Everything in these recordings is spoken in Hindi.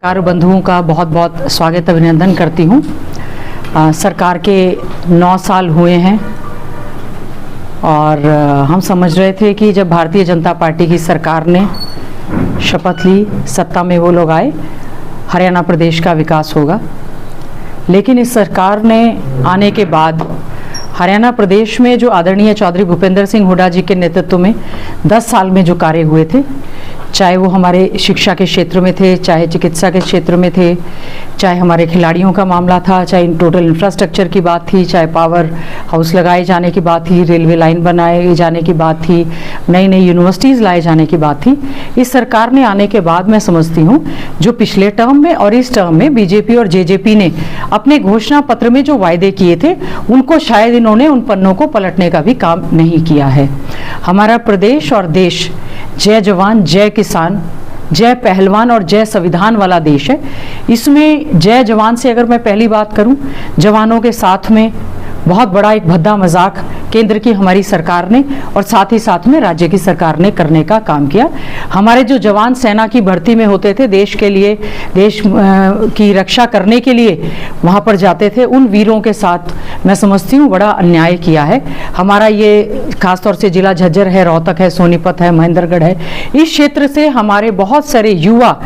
सरकार बंधुओं का बहुत बहुत स्वागत अभिनंदन करती हूँ। सरकार के 9 साल हुए हैं और हम समझ रहे थे कि जब भारतीय जनता पार्टी की सरकार ने शपथ ली, सत्ता में वो लोग आए, हरियाणा प्रदेश का विकास होगा। लेकिन इस सरकार ने आने के बाद हरियाणा प्रदेश में जो आदरणीय चौधरी भूपेंद्र सिंह हुड्डा जी के नेतृत्व में 10 साल में जो कार्य हुए थे, चाहे वो हमारे शिक्षा के क्षेत्र में थे, चाहे चिकित्सा के क्षेत्र में थे, चाहे हमारे खिलाड़ियों का मामला था, चाहे टोटल इंफ्रास्ट्रक्चर की बात थी, चाहे पावर हाउस लगाए जाने की बात थी, रेलवे लाइन बनाए जाने की बात थी, नई नई यूनिवर्सिटीज़ लाए जाने की बात थी। इस सरकार ने आने के बाद मैं समझती हूँ जो पिछले टर्म में और इस टर्म में बीजेपी और जेजेपी ने अपने घोषणा पत्र में जो वायदे किए थे उनको शायद इन्होंने उन पन्नों को पलटने का भी काम नहीं किया है। हमारा प्रदेश और देश जय जवान, जय किसान, जय पहलवान और जय संविधान वाला देश है। इसमें जय जवान से अगर मैं पहली बात करूं, जवानों के साथ में बहुत बड़ा एक भद्दा मजाक केंद्र की हमारी सरकार ने और साथ ही साथ में राज्य की सरकार ने करने का काम किया। हमारे जो जवान सेना की भर्ती में होते थे, देश के लिए, देश की रक्षा करने के लिए वहाँ पर जाते थे, उन वीरों के साथ मैं समझती हूँ बड़ा अन्याय किया है। हमारा ये खासतौर से जिला झज्जर है, रोहतक है, सोनीपत है, महेंद्रगढ़ है, इस क्षेत्र से हमारे बहुत सारे युवा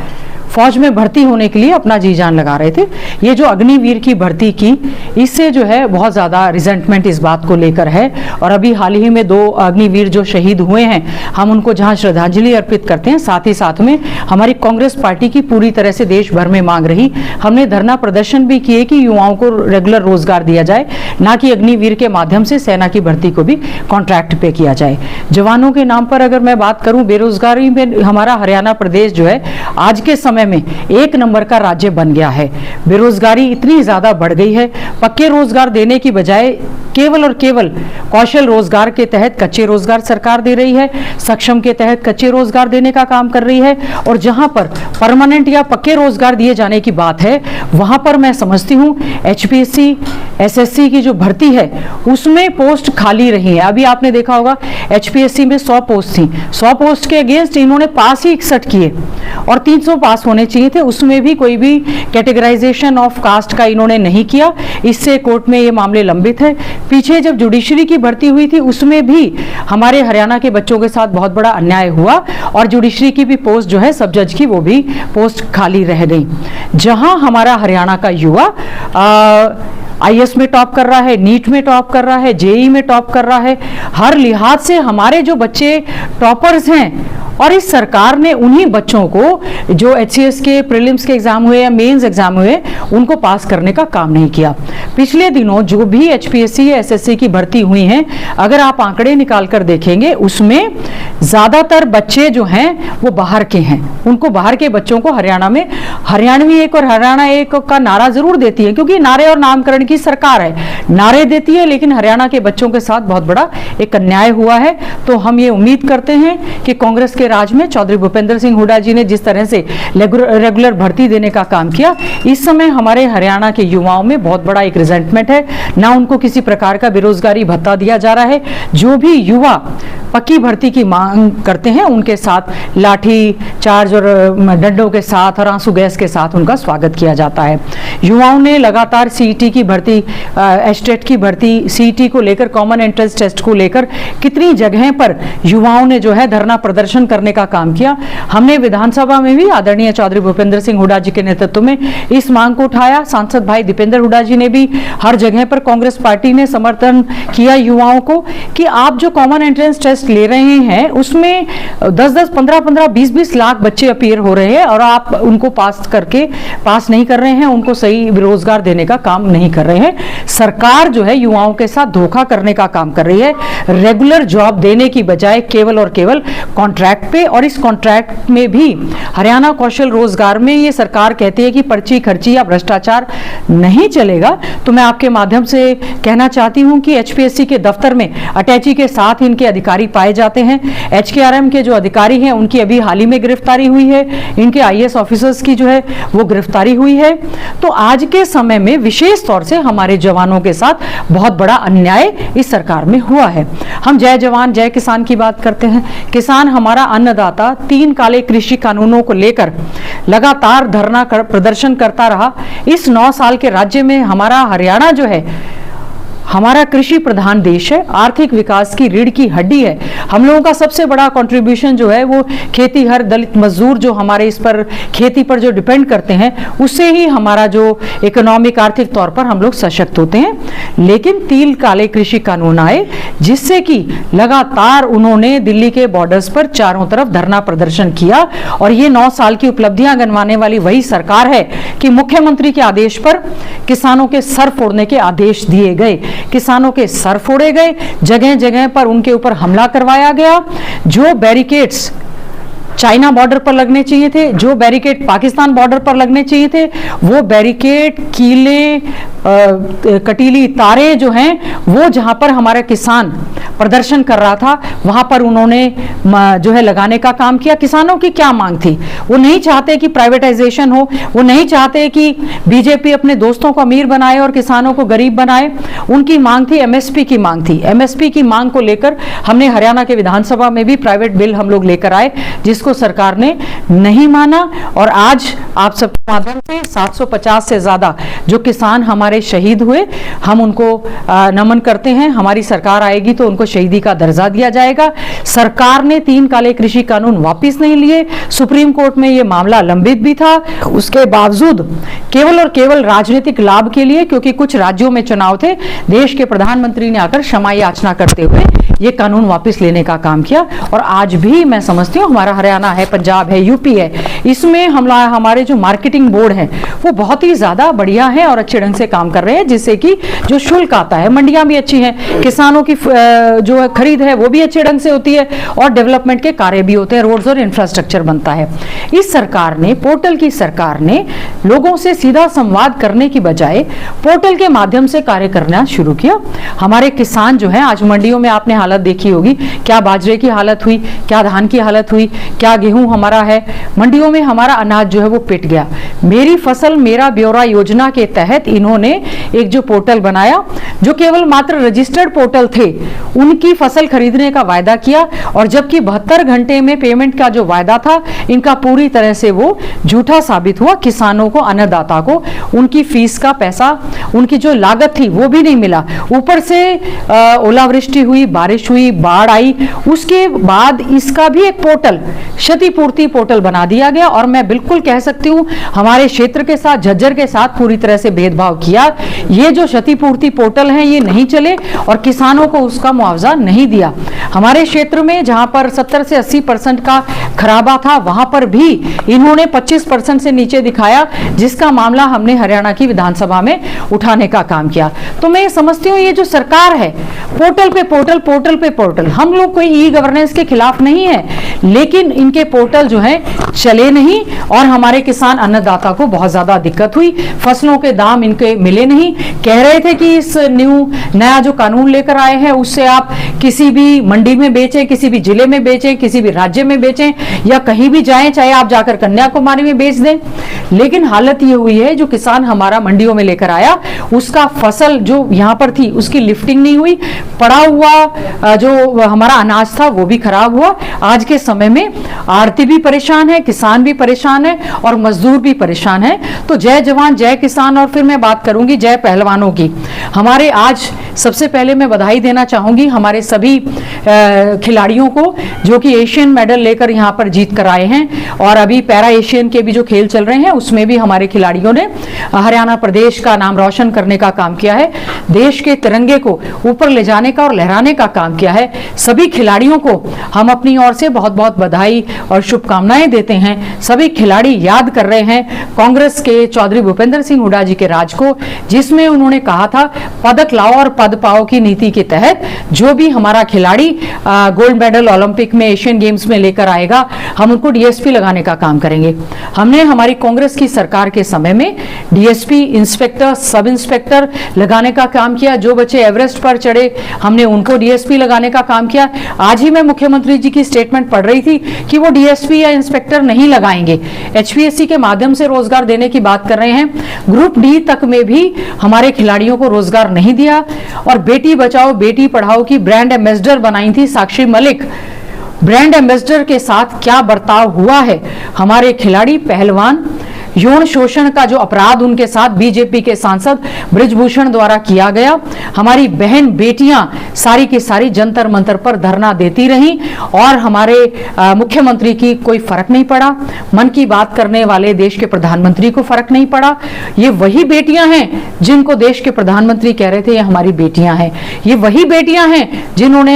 फौज में भर्ती होने के लिए अपना जी जान लगा रहे थे। ये जो अग्निवीर की भर्ती की, इससे जो है बहुत ज़्यादा रिजेंटमेंट इस बात को लेकर है। और अभी हाल ही में 2 अग्निवीर जो शहीद हुए हैं, हम उनको जहां श्रद्धांजलि अर्पित करते हैं, साथ ही साथ में हमारी कांग्रेस पार्टी की पूरी तरह से देश भर में मांग रही, हमने धरना प्रदर्शन भी किए कि युवाओं को रेगुलर रोजगार दिया जाए, ना कि अग्निवीर के माध्यम से सेना की भर्ती को भी कॉन्ट्रैक्ट पे किया जाए। जवानों के नाम पर अगर मैं बात करूं, बेरोजगारी में हमारा हरियाणा प्रदेश जो है आज के समय में 1 नंबर का राज्य बन गया है। बेरोजगारी इतनी ज्यादा बढ़ गई है, पक्के रोजगार देने की बजाय केवल और केवल कौशल रोजगार के तहत कच्चे रोजगार सरकार दे रही है, सक्षम के तहत कच्चे रोजगार देने का काम कर रही है। और जहां पर परमानेंट या पक्के रोजगार दिए जाने की बात है, वहां पर मैं समझती हूं एचपीएससी, एसएससी की जो भर्ती है उसमें पोस्ट खाली रही है। अभी आपने देखा होगा एचपीएससी में 100 पोस्ट थी, 100 पोस्ट के अगेंस्ट इन्होंने पास ही 61 किए और 300 पास होने चाहिए थे, उसमें भी कोई भी कैटेगराइजेशन ऑफ कास्ट का इन्होंने नहीं किया। इससे कोर्ट में ये मामले लंबित है। पीछे जब जुडिशरी की भर्ती हुई थी उसमें भी हमारे हरियाणा के बच्चों के साथ बहुत बड़ा अन्याय हुआ और जुडिशरी की भी पोस्ट जो है सब जज की, वो भी पोस्ट खाली रह गई। जहां हमारा हरियाणा का युवा आईएएस में टॉप कर रहा है, नीट में टॉप कर रहा है, जेई में टॉप कर रहा है, हर लिहाज से हमारे जो बच्चे टॉपर्स हैं, और इस सरकार ने उन्हीं बच्चों को जो एचसीएस के प्रीलिम्स के एग्जाम हुए या मेंस एग्जाम हुए उनको पास करने का काम नहीं किया। पिछले दिनों जो भी एचपीएससी या एसएससी की भर्ती हुई हैं, अगर आप आंकड़े निकाल कर देखेंगे उसमें ज्यादातर बच्चे जो हैं वो बाहर के हैं। उनको बाहर के बच्चों को हरियाणा में हरियाणवी एक और हरियाणा एक का नारा जरूर देती है, क्योंकि नारे और नामकरण की सरकार है, नारे देती है, लेकिन हरियाणा के बच्चों के साथ बहुत बड़ा एक अन्याय हुआ है। तो हम ये उम्मीद करते हैं कि कांग्रेस के राज में चौधरी भूपेंद्र सिंह हुड्डा जी ने जिस तरह से रेगुलर भर्ती देने का काम किया, इस समय हमारे हरियाणा के युवाओं में बहुत बड़ा एक रिजेंटमेंट है। ना उनको किसी प्रकार का बेरोजगारी भत्ता दिया जा रहा है। जो भी युवा पक्की भर्ती की मांग करते हैं उनके साथ लाठी चार्ज और डंडों के साथ और आंसू गैस के साथ उनका स्वागत किया जाता है। युवाओं ने लगातार सीईटी की भर्ती, एस्टेट की भर्ती, सीईटी को लेकर, कॉमन एंट्रेंस टेस्ट को लेकर कितनी जगह पर युवाओं ने जो है धरना प्रदर्शन करने का काम किया। हमने विधानसभा में भी आदरणीय चौधरी भूपेंद्र सिंह हुड्डा जी के नेतृत्व में इस मांग को उठाया। सांसद भाई दीपेंद्र हुड्डा जी ने भी, हर जगह पर कांग्रेस पार्टी ने समर्थन किया युवाओं को कि आप जो कॉमन एंट्रेंस टेस्ट ले रहे हैं उसमें 10-10, 15-15, 20-20 लाख बच्चे अपीयर हो रहे हैं और आप उनको पास नहीं कर रहे हैं, उनको सही रोजगार देने का काम नहीं कर रहे हैं। सरकार जो है युवाओं के साथ धोखा करने का काम कर रही है। रेगुलर जॉब देने की बजाय केवल और केवल कॉन्ट्रैक्ट पे, और इस कॉन्ट्रैक्ट में भी हरियाणा कौशल रोजगार में ये सरकार कहती है कि पर्ची खर्ची या भ्रष्टाचार नहीं चलेगा। तो मैं आपके माध्यम से कहना चाहती हूं कि एचपीएससी के दफ्तर में अटैची के साथ इनके अधिकारी खिलाड़ी पाए जाते हैं। HKRM के जो अधिकारी हैं उनकी अभी हाल ही में गिरफ्तारी हुई है, इनके IAS ऑफिसर्स की जो है वो गिरफ्तारी हुई है। तो आज के समय में विशेष तौर से हमारे जवानों के साथ बहुत बड़ा अन्याय इस सरकार में हुआ है। हम जय जवान जय किसान की बात करते हैं। किसान हमारा अन्नदाता 3 काले कृषि कानूनों को लेकर लगातार धरना प्रदर्शन करता रहा। इस 9 साल के राज्य में हमारा हरियाणा जो है हमारा कृषि प्रधान देश है, आर्थिक विकास की रीढ़ की हड्डी है। हम लोगों का सबसे बड़ा कंट्रीब्यूशन जो है वो खेती, हर दलित मजदूर जो हमारे इस पर खेती पर जो डिपेंड करते हैं उससे ही हमारा जो इकोनॉमिक आर्थिक तौर पर हम लोग सशक्त होते हैं। लेकिन 3 काले कृषि कानून आए जिससे कि लगातार उन्होंने दिल्ली के बॉर्डर्स पर चारों तरफ धरना प्रदर्शन किया। और ये 9 साल की उपलब्धियां गिनवाने वाली वही सरकार है कि मुख्यमंत्री के आदेश पर किसानों के सर फोड़ने के आदेश दिए गए, किसानों के सर फोड़े गए, जगह जगह पर उनके ऊपर हमला करवाया गया। जो बैरिकेड्स चाइना बॉर्डर पर लगने चाहिए थे, जो बैरिकेड पाकिस्तान बॉर्डर पर लगने चाहिए थे, वो बैरिकेड, कीले, कटीली तारे जो हैं वो जहां पर हमारा किसान प्रदर्शन कर रहा था वहां पर उन्होंने जो है लगाने का काम किया। किसानों की क्या मांग थी? वो नहीं चाहते कि प्राइवेटाइजेशन हो, वो नहीं चाहते कि बीजेपी अपने दोस्तों को अमीर बनाए और किसानों को गरीब बनाए। उनकी मांग थी एमएसपी की मांग थी। एमएसपी की मांग को लेकर हमने हरियाणा के विधानसभा में भी प्राइवेट बिल हम लोग लेकर आए जिसको सरकार ने नहीं माना। और आज आप सबके माध्यम से 750 से ज्यादा जो किसान हमारे शहीद हुए, हम उनको नमन करते हैं। हमारी सरकार आएगी तो उनको शहीदी का दर्जा दिया जाएगा। सरकार ने 3 काले कृषि कानून वापस नहीं लिए, सुप्रीम कोर्ट में यह मामला लंबित भी था। उसके बावजूद केवल और केवल राजनीतिक लाभ के लिए, क्योंकि कुछ राज्यों में चुनाव थे, देश के प्रधानमंत्री ने आकर क्षमा याचना करते हुए ये कानून वापस लेने का काम किया। और आज भी मैं समझती हूँ हमारा हरियाणा है, पंजाब है, यूपी है, इसमें हमारे जो मार्केटिंग बोर्ड है वो बहुत ही ज्यादा बढ़िया है और अच्छे ढंग से काम कर रहे हैं, जिससे कि जो शुल्क आता है, मंडियां भी अच्छी हैं, किसानों की जो खरीद है वो भी अच्छे ढंग से होती है और डेवलपमेंट के कार्य भी होते हैं, रोड्स और इंफ्रास्ट्रक्चर बनता है। इस सरकार ने, पोर्टल की सरकार ने लोगों से सीधा संवाद करने की बजाय पोर्टल के माध्यम से कार्य करना शुरू किया। हमारे किसान जो है आज मंडियों में आपने हालत देखी होगी, क्या बाजरे की हालत हुई, क्या धान की हालत हुई, क्या गेहूं हमारा है, मंडियों में हमारा अनाज जो है वो पिट गया। मेरी फसल मेरा ब्यौरा योजना के तहत इन्होंने एक जो पोर्टल बनाया, जो केवल मात्र रजिस्टर्ड पोर्टल थे, उनकी फसल खरीदने का वायदा किया और जबकि 72 घंटे में पेमेंट का जो वायदा था इनका पूरी तरह से वो झूठा साबित हुआ। किसानों को, अन्नदाता को उनकी फीस का पैसा, उनकी जो लागत थी वो भी नहीं मिला। ऊपर से ओलावृष्टि हुई, बारिश हुई, बाढ़ आई, उसके बाद इसका भी एक पोर्टल, क्षतिपूर्ति पोर्टल बना दिया गया। और मैं बिल्कुल कह सकती हूँ हमारे क्षेत्र के साथ, झज्जर के साथ पूरी तरह से भेदभाव किया। ये जो क्षतिपूर्ति पोर्टल है ये नहीं चले और किसानों को उसका मुआवजा नहीं दिया। हमारे क्षेत्र में जहां पर 70 से 80% का खराबा था वहां पर भी इन्होंने 25% से नीचे दिखाया, जिसका मामला हमने हरियाणा की विधानसभा में उठाने का काम किया। तो मैं समझती हूँ ये जो सरकार है, पोर्टल पे पोर्टल, पोर्टल पे पोर्टल, हम लोग कोई ई गवर्नेंस के खिलाफ नहीं है, लेकिन इनके पोर्टल जो है चले नहीं और हमारे किसान अन्नदाता को बहुत ज्यादा दिक्कत हुई। फसलों के दाम इनके मिले नहीं। कह रहे थे कि इस नया जो कानून लेकर आए हैं उससे आप किसी भी मंडी में बेचें, किसी भी जिले में बेचें, किसी भी राज्य में बेचें या कहीं भी जाएं, चाहे आप जाकर कन्याकुमारी में बेच दें। लेकिन हालत ये हुई है जो किसान हमारा मंडियों में लेकर आया उसका फसल जो यहां पर थी उसकी लिफ्टिंग नहीं हुई, पड़ा हुआ जो हमारा अनाज था वो भी खराब हुआ। आज के समय में आड़ती भी परेशान है, किसान भी परेशान है और मजदूर भी परेशान है। तो जय जवान जय किसान। और फिर मैं बात करूंगी जय पहलवानों की। हमारे आज सबसे पहले मैं बधाई देना चाहूंगी हमारे सभी खिलाड़ियों को जो कि एशियन मेडल लेकर यहां पर जीत कर आए हैं। और अभी पैरा एशियन के भी जो खेल चल रहे हैं उसमें भी हमारे खिलाड़ियों ने हरियाणा प्रदेश का नाम रोशन करने का काम किया है, देश के तिरंगे को ऊपर ले जाने का और लहराने का काम किया है। सभी खिलाड़ियों को हम अपनी ओर से बहुत बहुत बधाई और शुभकामनाएं देते हैं। सभी खिलाड़ी याद कर रहे हैं कांग्रेस के चौधरी भूपेंद्र सिंह हुड्डा जी के राज को, जिसमें उन्होंने कहा था पदक लाओ और पद पाओ की नीति के तहत जो भी हमारा खिलाड़ी गोल्ड मेडल ओलंपिक में, एशियन गेम्स में लेकर आएगा, हम उनको डीएसपी लगाने का काम करेंगे। हमने हमारी कांग्रेस की सरकार के समय में डीएसपी, इंस्पेक्टर, सब इंस्पेक्टर लगाने का काम किया। जो बच्चे एवरेस्ट पर चढ़े हमने उनको डीएसपी लगाने का काम किया। आज ही मैं मुख्यमंत्री जी की स्टेटमेंट पढ़ रही थी कि वो डीएसपी या इंस्पेक्टर नहीं लगाएंगे, एचपीएससी के माध्यम से रोजगार देने की बात कर रहे हैं। ग्रुप डी तक में भी हमारे खिलाड़ियों को रोजगार नहीं दिया। और बेटी बचाओ बेटी पढ़ाओ की ब्रांड एम्बेसडर बनाई थी साक्षी मलिक। ब्रांड एम्बेसडर के साथ क्या बर्ताव हुआ है, हमारे खिलाड़ी पहलवान, यौन शोषण का जो अपराध उनके साथ बीजेपी के सांसद बृजभूषण द्वारा किया गया। हमारी बहन बेटियां सारी की सारी जंतर मंतर पर धरना देती रहीं और हमारे मुख्यमंत्री की कोई फर्क नहीं पड़ा। मन की बात करने वाले देश के प्रधानमंत्री को फर्क नहीं पड़ा। ये वही बेटियां हैं जिनको देश के प्रधानमंत्री कह रहे थे ये हमारी बेटियां हैं। ये वही बेटियां हैं जिन्होंने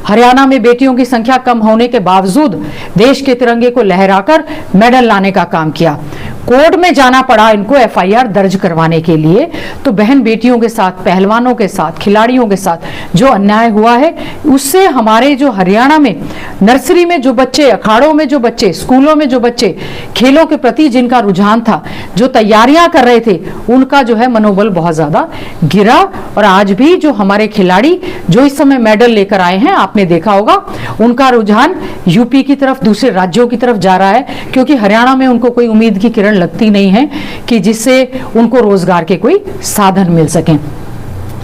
हरियाणा में बेटियों की संख्या कम होने के बावजूद देश के तिरंगे को लहराकर मेडल लाने का काम किया। कोर्ट में जाना पड़ा इनको एफआईआर दर्ज करवाने के लिए। तो बहन बेटियों के साथ, पहलवानों के साथ, खिलाड़ियों के साथ जो अन्याय हुआ है उससे हमारे जो हरियाणा में नर्सरी में जो बच्चे, अखाड़ों में जो बच्चे, स्कूलों में जो बच्चे खेलों के प्रति जिनका रुझान था, जो तैयारियां कर रहे थे, उनका जो है मनोबल बहुत ज्यादा गिरा। और आज भी जो हमारे खिलाड़ी जो इस समय मेडल लेकर आए हैं, आपने देखा होगा उनका रुझान यूपी की तरफ, दूसरे राज्यों की तरफ जा रहा है, क्योंकि हरियाणा में उनको कोई उम्मीद की किरण लगती नहीं है कि जिससे उनको रोजगार के कोई साधन मिल सके।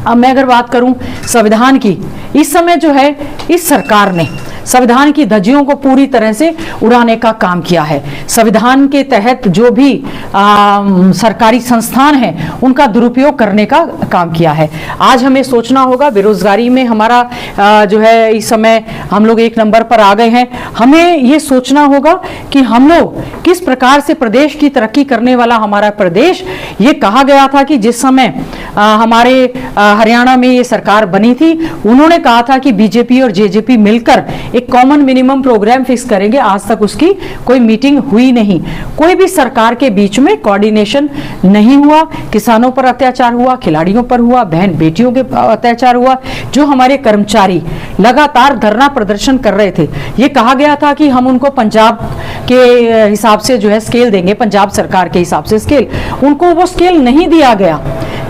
अब मैं अगर बात करूं संविधान की, इस समय जो है इस सरकार ने संविधान की धज्जियों को पूरी तरह से उड़ाने का काम किया है। संविधान के तहत जो भी सरकारी संस्थान हैं उनका दुरुपयोग करने का काम किया है। आज हमें सोचना होगा, बेरोजगारी में हमारा जो है इस समय हम लोग 1 नंबर पर आ गए हैं। हमें ये सोचना होगा कि हम लोग किस प्रकार से प्रदेश की तरक्की करने वाला हमारा प्रदेश, ये कहा गया था कि जिस समय हमारे हरियाणा में ये सरकार बनी थी, उन्होंने कहा था कि बीजेपी और जेजेपी मिलकर एक कॉमन मिनिमम प्रोग्राम फिक्स करेंगे। आज तक उसकी कोई मीटिंग हुई नहीं। कोई भी सरकार के बीच में कोऑर्डिनेशन नहीं हुआ। किसानों पर अत्याचार हुआ, खिलाड़ियों पर हुआ, बहन बेटियों के अत्याचार हुआ। जो हमारे कर्मचारी लगातार धरना प्रदर्शन कर रहे थे, ये कहा गया था कि हम उनको पंजाब के हिसाब से जो है स्केल देंगे, पंजाब सरकार के हिसाब से स्केल, उनको वो स्केल नहीं दिया गया।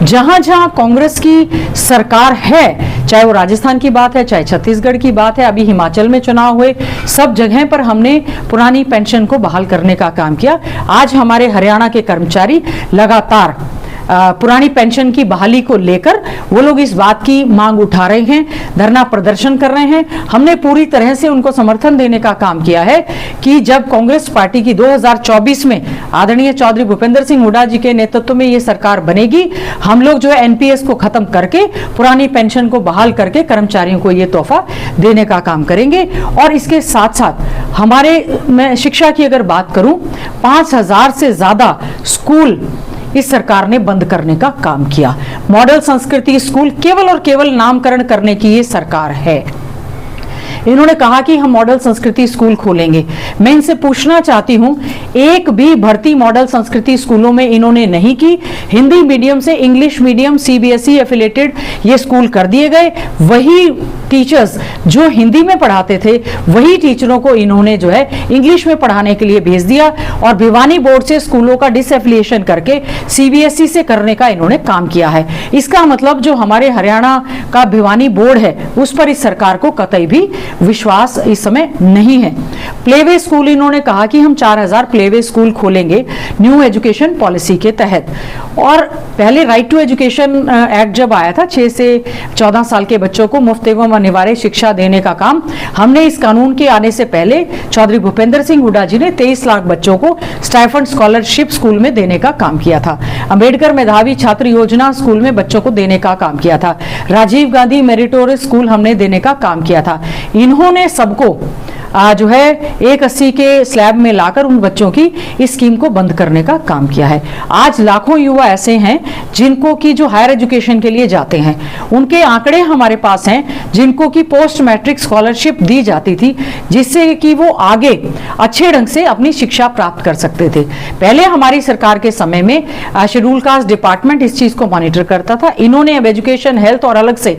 जहां जहां कांग्रेस की सरकार है, चाहे वो राजस्थान की बात है, चाहे छत्तीसगढ़ की बात है, अभी हिमाचल में चुनाव हुए, सब जगह पर हमने पुरानी पेंशन को बहाल करने का काम किया। आज हमारे हरियाणा के कर्मचारी लगातार पुरानी पेंशन की बहाली को लेकर वो लोग इस बात की मांग उठा रहे हैं, धरना प्रदर्शन कर रहे हैं। हमने पूरी तरह से उनको समर्थन देने का काम किया है कि जब कांग्रेस पार्टी की 2024 में आदरणीय चौधरी भूपेंद्र सिंह हुड्डा जी के नेतृत्व में ये सरकार बनेगी, हम लोग जो है एनपीएस को खत्म करके पुरानी पेंशन को बहाल करके कर्मचारियों को ये तोहफा देने का काम करेंगे। और इसके साथ साथ हमारे, मैं शिक्षा की अगर बात करूं, 5000 से ज्यादा स्कूल इस सरकार ने बंद करने का काम किया। मॉडल संस्कृति स्कूल केवल और केवल नामकरण करने की ये सरकार है। इन्होंने कहा कि हम मॉडल संस्कृति स्कूल खोलेंगे। मैं इनसे पूछना चाहती हूं, एक भी भर्ती मॉडल संस्कृति स्कूलों में इन्होंने नहीं की। हिंदी मीडियम से इंग्लिश मीडियम सीबीएसई एफिलेटेड ये स्कूल कर दिए गए। वही टीचर्स जो हिंदी में पढ़ाते थे, वही टीचरों को इन्होंने जो है इंग्लिश में पढ़ाने के लिए भेज दिया और भिवानी बोर्ड से स्कूलों का डिसएफिलिएशन करके सीबीएसई से करने का इन्होंने काम किया है। इसका मतलब जो हमारे हरियाणा का भिवानी बोर्ड है, उस पर इस सरकार को कतई भी विश्वास इस समय नहीं है। प्लेवे स्कूल इन्होंने कहा कि हम 4000 प्लेवे स्कूल खोलेंगे न्यू एजुकेशन पॉलिसी के तहत। और पहले राइट टू एजुकेशन एक्ट जब आया था, 6 से 14 साल के बच्चों को मुफ्त एवं अनिवार्य शिक्षा देने का काम हमने इस कानून के आने से पहले चौधरी भूपेंद्र सिंह हुड्डा जी ने 23 लाख बच्चों को स्टाइफंड स्कॉलरशिप स्कूल में देने का काम किया था। अंबेडकर मेधावी छात्र योजना स्कूल में बच्चों को देने का काम किया था। राजीव गांधी मेरिटोरियस स्कूल हमने देने का काम किया था। इन्होंने सबको जो है 180 के स्लैब में लाकर उन बच्चों की इस स्कीम को बंद करने का काम किया है। आज लाखों युवा ऐसे हैं जिनको की जो हायर एजुकेशन के लिए जाते हैं, उनके आंकड़े हमारे पास हैं जिनको की पोस्ट मैट्रिक स्कॉलरशिप दी जाती थी, जिससे कि वो आगे अच्छे ढंग से अपनी शिक्षा प्राप्त कर सकते थे। पहले हमारी सरकार के समय में शेड्यूल कास्ट डिपार्टमेंट इस चीज को मॉनिटर करता था। इन्होंने अब एजुकेशन, हेल्थ और अलग से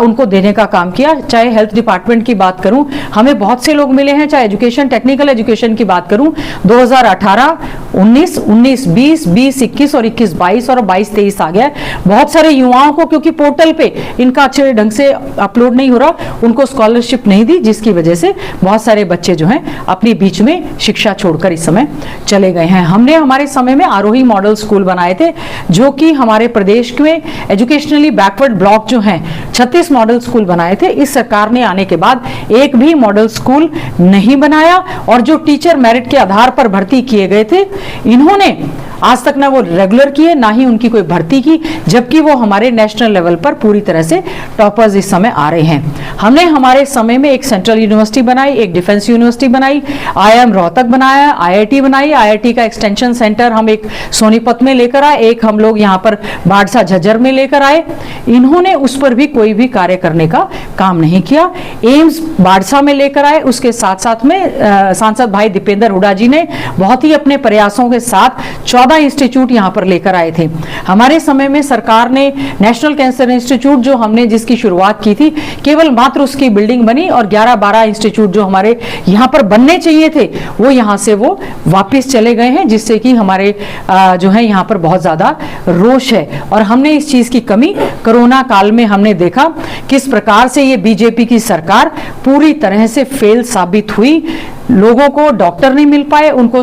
उनको देने का काम किया। चाहे हेल्थ डिपार्टमेंट की बात करूं, हमें बहुत से लोग लोग मिले हैं, चाहे एजुकेशन, टेक्निकल एजुकेशन की बात करूं 2018, 19, 20, 21 और 21-22 और 22-23 आ गया। बहुत सारे युवाओं को, क्योंकि पोर्टल पे इनका अच्छे ढंग से अपलोड नहीं हो रहा, उनको स्कॉलरशिप नहीं दी, जिसकी वजह से बहुत सारे बच्चे जो हैं अपनी बीच में शिक्षा छोड़कर इस समय चले गए हैं। हमने हमारे समय में आरोही मॉडल स्कूल बनाए थे, जो कि हमारे प्रदेश में एजुकेशनली बैकवर्ड ब्लॉक जो हैं 36 मॉडल स्कूल बनाए थे। इस सरकार ने आने के बाद एक भी मॉडल स्कूल नहीं बनाया, और जो टीचर मेरिट के आधार पर भर्ती किए गए थे, इन्होंने आज तक ना वो रेगुलर किए, ना ही उनकी कोई भर्ती की, जबकि वो हमारे नेशनल लेवल पर पूरी तरह से टॉपर्स इस समय आ रहे हैं। हमने हमारे समय में एक सेंट्रल यूनिवर्सिटी बनाई, एक डिफेंस यूनिवर्सिटी बनाई, IIM रोहतक बनाया, IIT बनाई, IIT का एक्सटेंशन सेंटर हम एक सोनीपत में लेकर आए, एक हम लोग यहाँ पर बाड़सा झज्जर में लेकर आए। इन्होंने उस पर भी कोई भी कार्य करने का काम नहीं किया। एम्स बाड़सा में लेकर आए, उसके साथ साथ में सांसद भाई दीपेंद्र हुड्डा जी ने बहुत ही अपने प्रयासों के साथ 14 इंस्टीट्यूट यहां पर लेकर आए थे। हमारे समय में सरकार ने नेशनल कैंसर इंस्टीट्यूट, जो हमने जिसकी शुरुआत की थी, केवल मात्र उसकी बिल्डिंग बनी, और 11-12 इंस्टीट्यूट जो हमारे यहां पर बनने चाहिए थे वो यहां से वो वापस चले गए हैं, जिससे कि हमारे जो है यहां पर बहुत ज्यादा रोष है। और हमने इस चीज की कमी कोरोना काल में हमने देखा किस प्रकार से ये बीजेपी की सरकार पूरी तरह से फेल साबित हुई। लोगों को डॉक्टर नहीं मिल पाए, उनको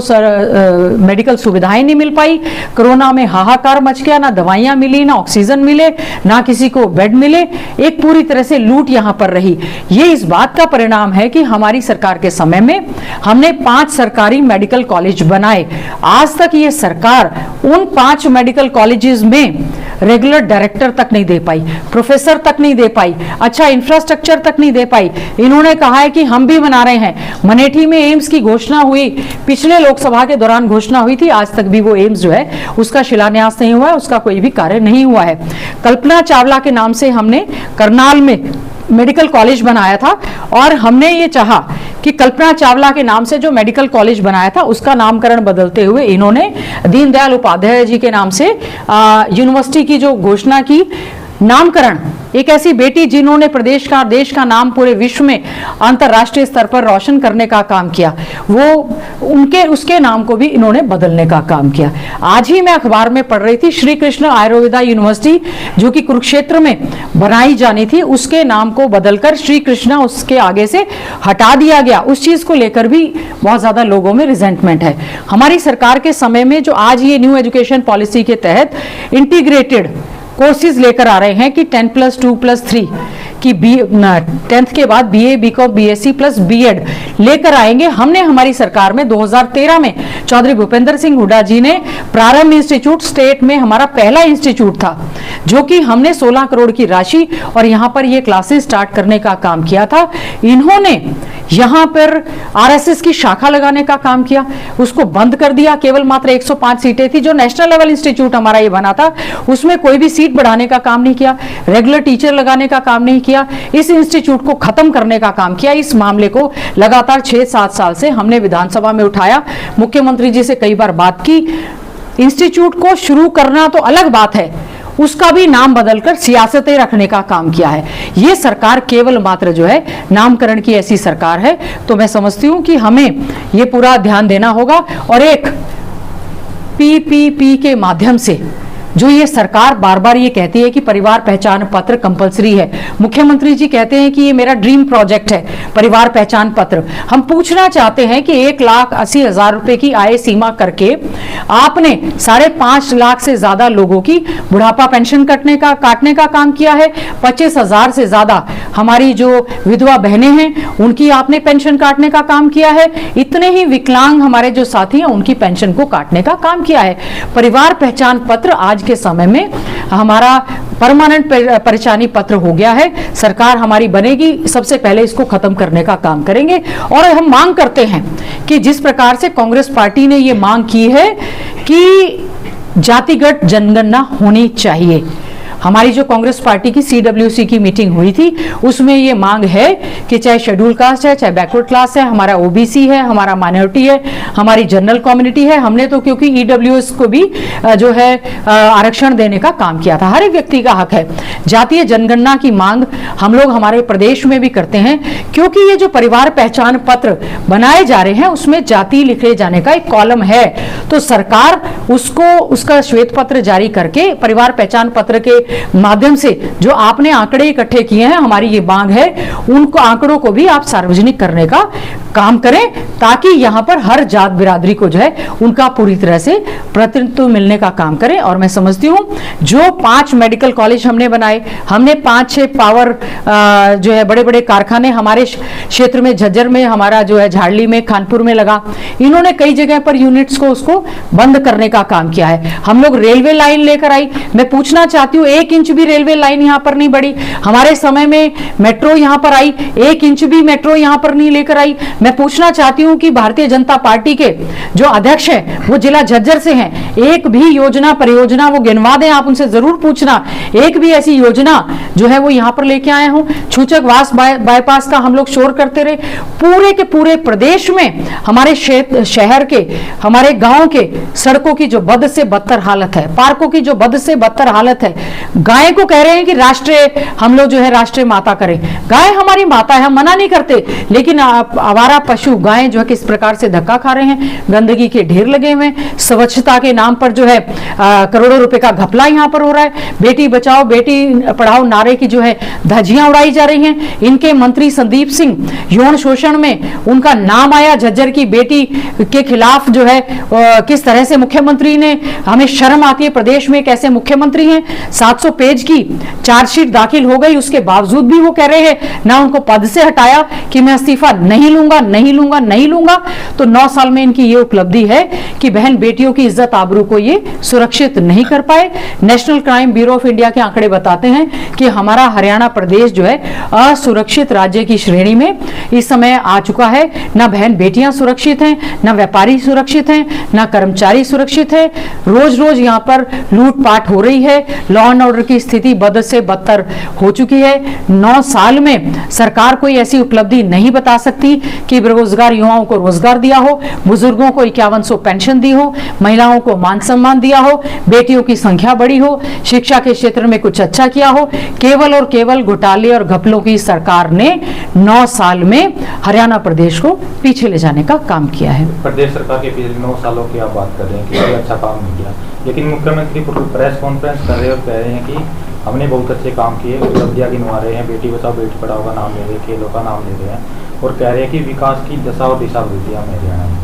मेडिकल सुविधाएं नहीं मिल पाई, कोरोना में हाहाकार मच गया, ना दवाइयां मिली, ना ऑक्सीजन मिले, ना किसी को बेड मिले, एक पूरी तरह से लूट यहां पर रही। ये इस बात का परिणाम है कि हमारी सरकार के समय में हमने 5 सरकारी मेडिकल कॉलेज बनाए। आज तक ये सरकार उन 5 मेडिकल कॉलेजेस में रेगुलर डायरेक्टर तक नहीं दे पाई, प्रोफेसर तक नहीं दे पाई, अच्छा इंफ्रास्ट्रक्चर तक नहीं दे पाई। इन्होंने कहा है कि हम भी बना रहे हैं। मनेठी में एम्स की घोषणा हुई, पिछले लोकसभा के दौरान घोषणा हुई थी, आज तक भी वो एम्स जो है उसका शिलान्यास नहीं हुआ है, उसका कोई भी कार्य नहीं हुआ है। कल्पना चावला के नाम से हमने करनाल में मेडिकल कॉलेज बनाया था, और हमने ये चाहा कि कल्पना चावला के नाम से जो मेडिकल कॉलेज बनाया था उसका नामकरण बदलते हुए इन्होंने दीनदयाल उपाध्याय जी के नाम से यूनिवर्सिटी की जो घोषणा की। नामकरण एक ऐसी बेटी जिन्होंने प्रदेश का, देश का नाम पूरे विश्व में अंतर्राष्ट्रीय स्तर पर रोशन करने का काम किया, वो उसके नाम को भी इन्होंने बदलने का काम किया। आज ही मैं अखबार में पढ़ रही थी, श्री कृष्ण आयुर्वेदा यूनिवर्सिटी जो कि कुरुक्षेत्र में बनाई जानी थी, उसके नाम को बदलकर श्री कृष्णा उसके आगे से हटा दिया गया। उस चीज को लेकर भी बहुत ज्यादा लोगों में रिजेंटमेंट है। हमारी सरकार के समय में जो आज ये न्यू एजुकेशन पॉलिसी के तहत इंटीग्रेटेड कोर्सेज लेकर आ रहे हैं कि 10+2+3 की 10th के बाद BA, BCom, BSc plus BEd लेकर आएंगे। हमने हमारी सरकार में 2013 में चौधरी भूपेंद्र सिंह हुड्डा जी ने प्रारंभ इंस्टीट्यूट, स्टेट में हमारा पहला इंस्टीट्यूट था, जो कि हमने 16 करोड़ की राशि और यहां पर ये क्लासेस स्टार्ट करने का काम किया था। इन्होंने यहां पर RSS की शाखा लगाने का काम किया, उसको बंद कर दिया। केवल मात्र 105 सीटें थी। जो नेशनल लेवल इंस्टीट्यूट हमारा ये बना था उसमें कोई भी सीट बढ़ाने का काम नहीं किया, रेगुलर टीचर लगाने का काम नहीं किया, इस इंस्टीट्यूट को खत्म करने का काम किया। इस मामले को लगातार 6-7 साल से हमने विधानसभा में उठाया, मुख्यमंत्री जी से कई बार बात की। इंस्टीट्यूट को शुरू करना तो अलग बात है, उसका भी नाम बदलकर सियासतें रखने का काम किया है। ये सरकार केवल मात्र जो है नामकरण की ऐसी सरकार है। तो मैं समझती हूं कि हमें ये पूरा ध्यान देना होगा, और एक PPP के माध्यम से जो ये सरकार बार बार ये कहती है कि परिवार पहचान पत्र कंपलसरी है। मुख्यमंत्री जी कहते हैं कि ये मेरा ड्रीम प्रोजेक्ट है परिवार पहचान पत्र। हम पूछना चाहते हैं कि 1,80,000 रुपए की आय सीमा करके आपने 5.5 लाख से ज्यादा लोगों की बुढ़ापा पेंशन काटने का काम किया है। 25,000 से ज्यादा हमारी जो विधवा बहनें हैं उनकी आपने पेंशन काटने का काम किया है। इतने ही विकलांग हमारे जो साथी हैं उनकी पेंशन को काटने का काम किया है। परिवार पहचान पत्र आज के समय में हमारा परमानेंट पहचानी पत्र हो गया है। सरकार हमारी बनेगी, सबसे पहले इसको खत्म करने का काम करेंगे। और हम मांग करते हैं कि जिस प्रकार से कांग्रेस पार्टी ने ये मांग की है कि जातिगत जनगणना होनी चाहिए, हमारी जो कांग्रेस पार्टी की CWC की मीटिंग हुई थी उसमें ये मांग है कि चाहे शेड्यूल कास्ट है, चाहे बैकवर्ड क्लास है, हमारा OBC है, हमारा माइनॉरिटी है, हमारी जनरल कम्युनिटी है, हमने तो क्योंकि ईडब्ल्यूएस को भी जो है आरक्षण देने का काम किया था। हर एक व्यक्ति का हक है। जातीय जनगणना की मांग हम लोग हमारे प्रदेश में भी करते हैं, क्योंकि ये जो परिवार पहचान पत्र बनाए जा रहे हैं उसमें जाति लिखे जाने का एक कॉलम है, तो सरकार उसको उसका श्वेत पत्र जारी करके परिवार पहचान पत्र के माध्यम से जो आपने आंकड़े इकट्ठे किए हैं, हमारी ये मांग है, उनको आंकड़ों को भी आप सार्वजनिक करने का काम करें, ताकि यहां पर हर जात बिरादरी को जो है उनका पूरी तरह से प्रतिनिधित्व मिलने का काम करें। और मैं समझती हूं जो 5 मेडिकल कॉलेज हमने बनाए, हमने 5-6 पावर जो है बड़े बड़े कारखाने हमारे क्षेत्र में, झज्जर में, हमारा जो है झाड़ली में, कानपुर में लगा, इन्होंने कई जगह पर यूनिट्स को उसको बंद करने का काम किया है। हम लोग रेलवे लाइन लेकर आई, मैं पूछना चाहती हूँ 1 इंच भी रेलवे लाइन यहां पर नहीं बढ़ी। हमारे समय में मेट्रो यहां पर आई, 1 इंच भी मेट्रो यहां पर नहीं लेकर आई। मैं पूछना चाहती हूं कि भारतीय जनता पार्टी के जो अध्यक्ष हैं वो जिला झज्जर से हैं, एक भी योजना परियोजना वो गिनवा दें, आप उनसे जरूर पूछना, एक भी ऐसी योजना जो है वो यहां पर लेके आए हों। छूचक वास बाईपास का हम लोग शोर करते रहे, पूरे के पूरे प्रदेश में हमारे शहर के, हमारे गांव के सड़कों की जो बद से बदतर हालत है, पार्कों की जो बद से बदतर हालत है, गाय को कह रहे हैं कि राष्ट्रीय हम लोग जो है राष्ट्रीय माता करें। गाय हमारी माता है, हम मना नहीं करते, लेकिन आवारा पशु गायें जो है किस प्रकार से धक्का खा रहे हैं, गंदगी के ढेर लगे हुए हैं, स्वच्छता के नाम पर जो है करोड़ों रुपए का घपला यहां पर हो रहा है, बेटी बचाओ बेटी पढ़ाओ नारे की जो है धज्जियां उड़ाई जा रही हैं। इनके मंत्री संदीप सिंह यौन शोषण में उनका नाम आया, झज्जर की बेटी के खिलाफ जो है किस तरह से मुख्यमंत्री ने, हमें शर्म आती है प्रदेश में कैसे मुख्यमंत्री हैं। 700 पेज की चार्जशीट दाखिल हो गई, उसके बावजूद भी वो कह रहे हैं ना उनको पद से हटाया कि मैं इस्तीफा नहीं लूंगा नहीं लूंगा नहीं लूंगा। तो 9 साल में इनकी ये उपलब्धि है कि बहन बेटियों की इज्जत आबरू को ये सुरक्षित नहीं कर पाए। National crime bureau of India के आंकड़े बताते हैं कि हमारा हरियाणा प्रदेश जो है असुरक्षित राज्य की श्रेणी में इस समय आ चुका है। ना बहन बेटियां सुरक्षित हैं, ना व्यापारी सुरक्षित हैं, ना कर्मचारी सुरक्षित है। रोज रोज यहाँ पर लूटपाट हो रही है, लॉ एंड ऑर्डर की स्थिति बद से बदतर हो चुकी है। 9 साल में सरकार कोई ऐसी उपलब्धि नहीं बता सकती कि बेरोजगार युवाओं को रोजगार दिया हो, बुजुर्गों को 5100 पेंशन दी हो, महिलाओं को मान सम्मान दिया हो, बेटियों की संख्या बढ़ी हो, शिक्षा के क्षेत्र में कुछ अच्छा किया हो। केवल और केवल घोटाले और घपलों की सरकार ने 9 साल में हरियाणा प्रदेश को पीछे ले जाने का काम किया है। प्रदेश सरकार के पिछले 9 सालों की आप बात कर रहे हैं कि कोई अच्छा काम नहीं किया, लेकिन मुख्यमंत्री प्रेस कॉन्फ्रेंस कर रहे हैं और कह रहे हैं कि हमने बहुत अच्छे काम किए, उपलब्धियां गिनवा रहे हैं, बेटी बचाओ बेटी पढ़ाओ का नाम ले रहे हैं, खेलों का नाम ले रहे हैं, और कह रहे हैं कि विकास की दशा और दिशा बदली है हरियाणा में।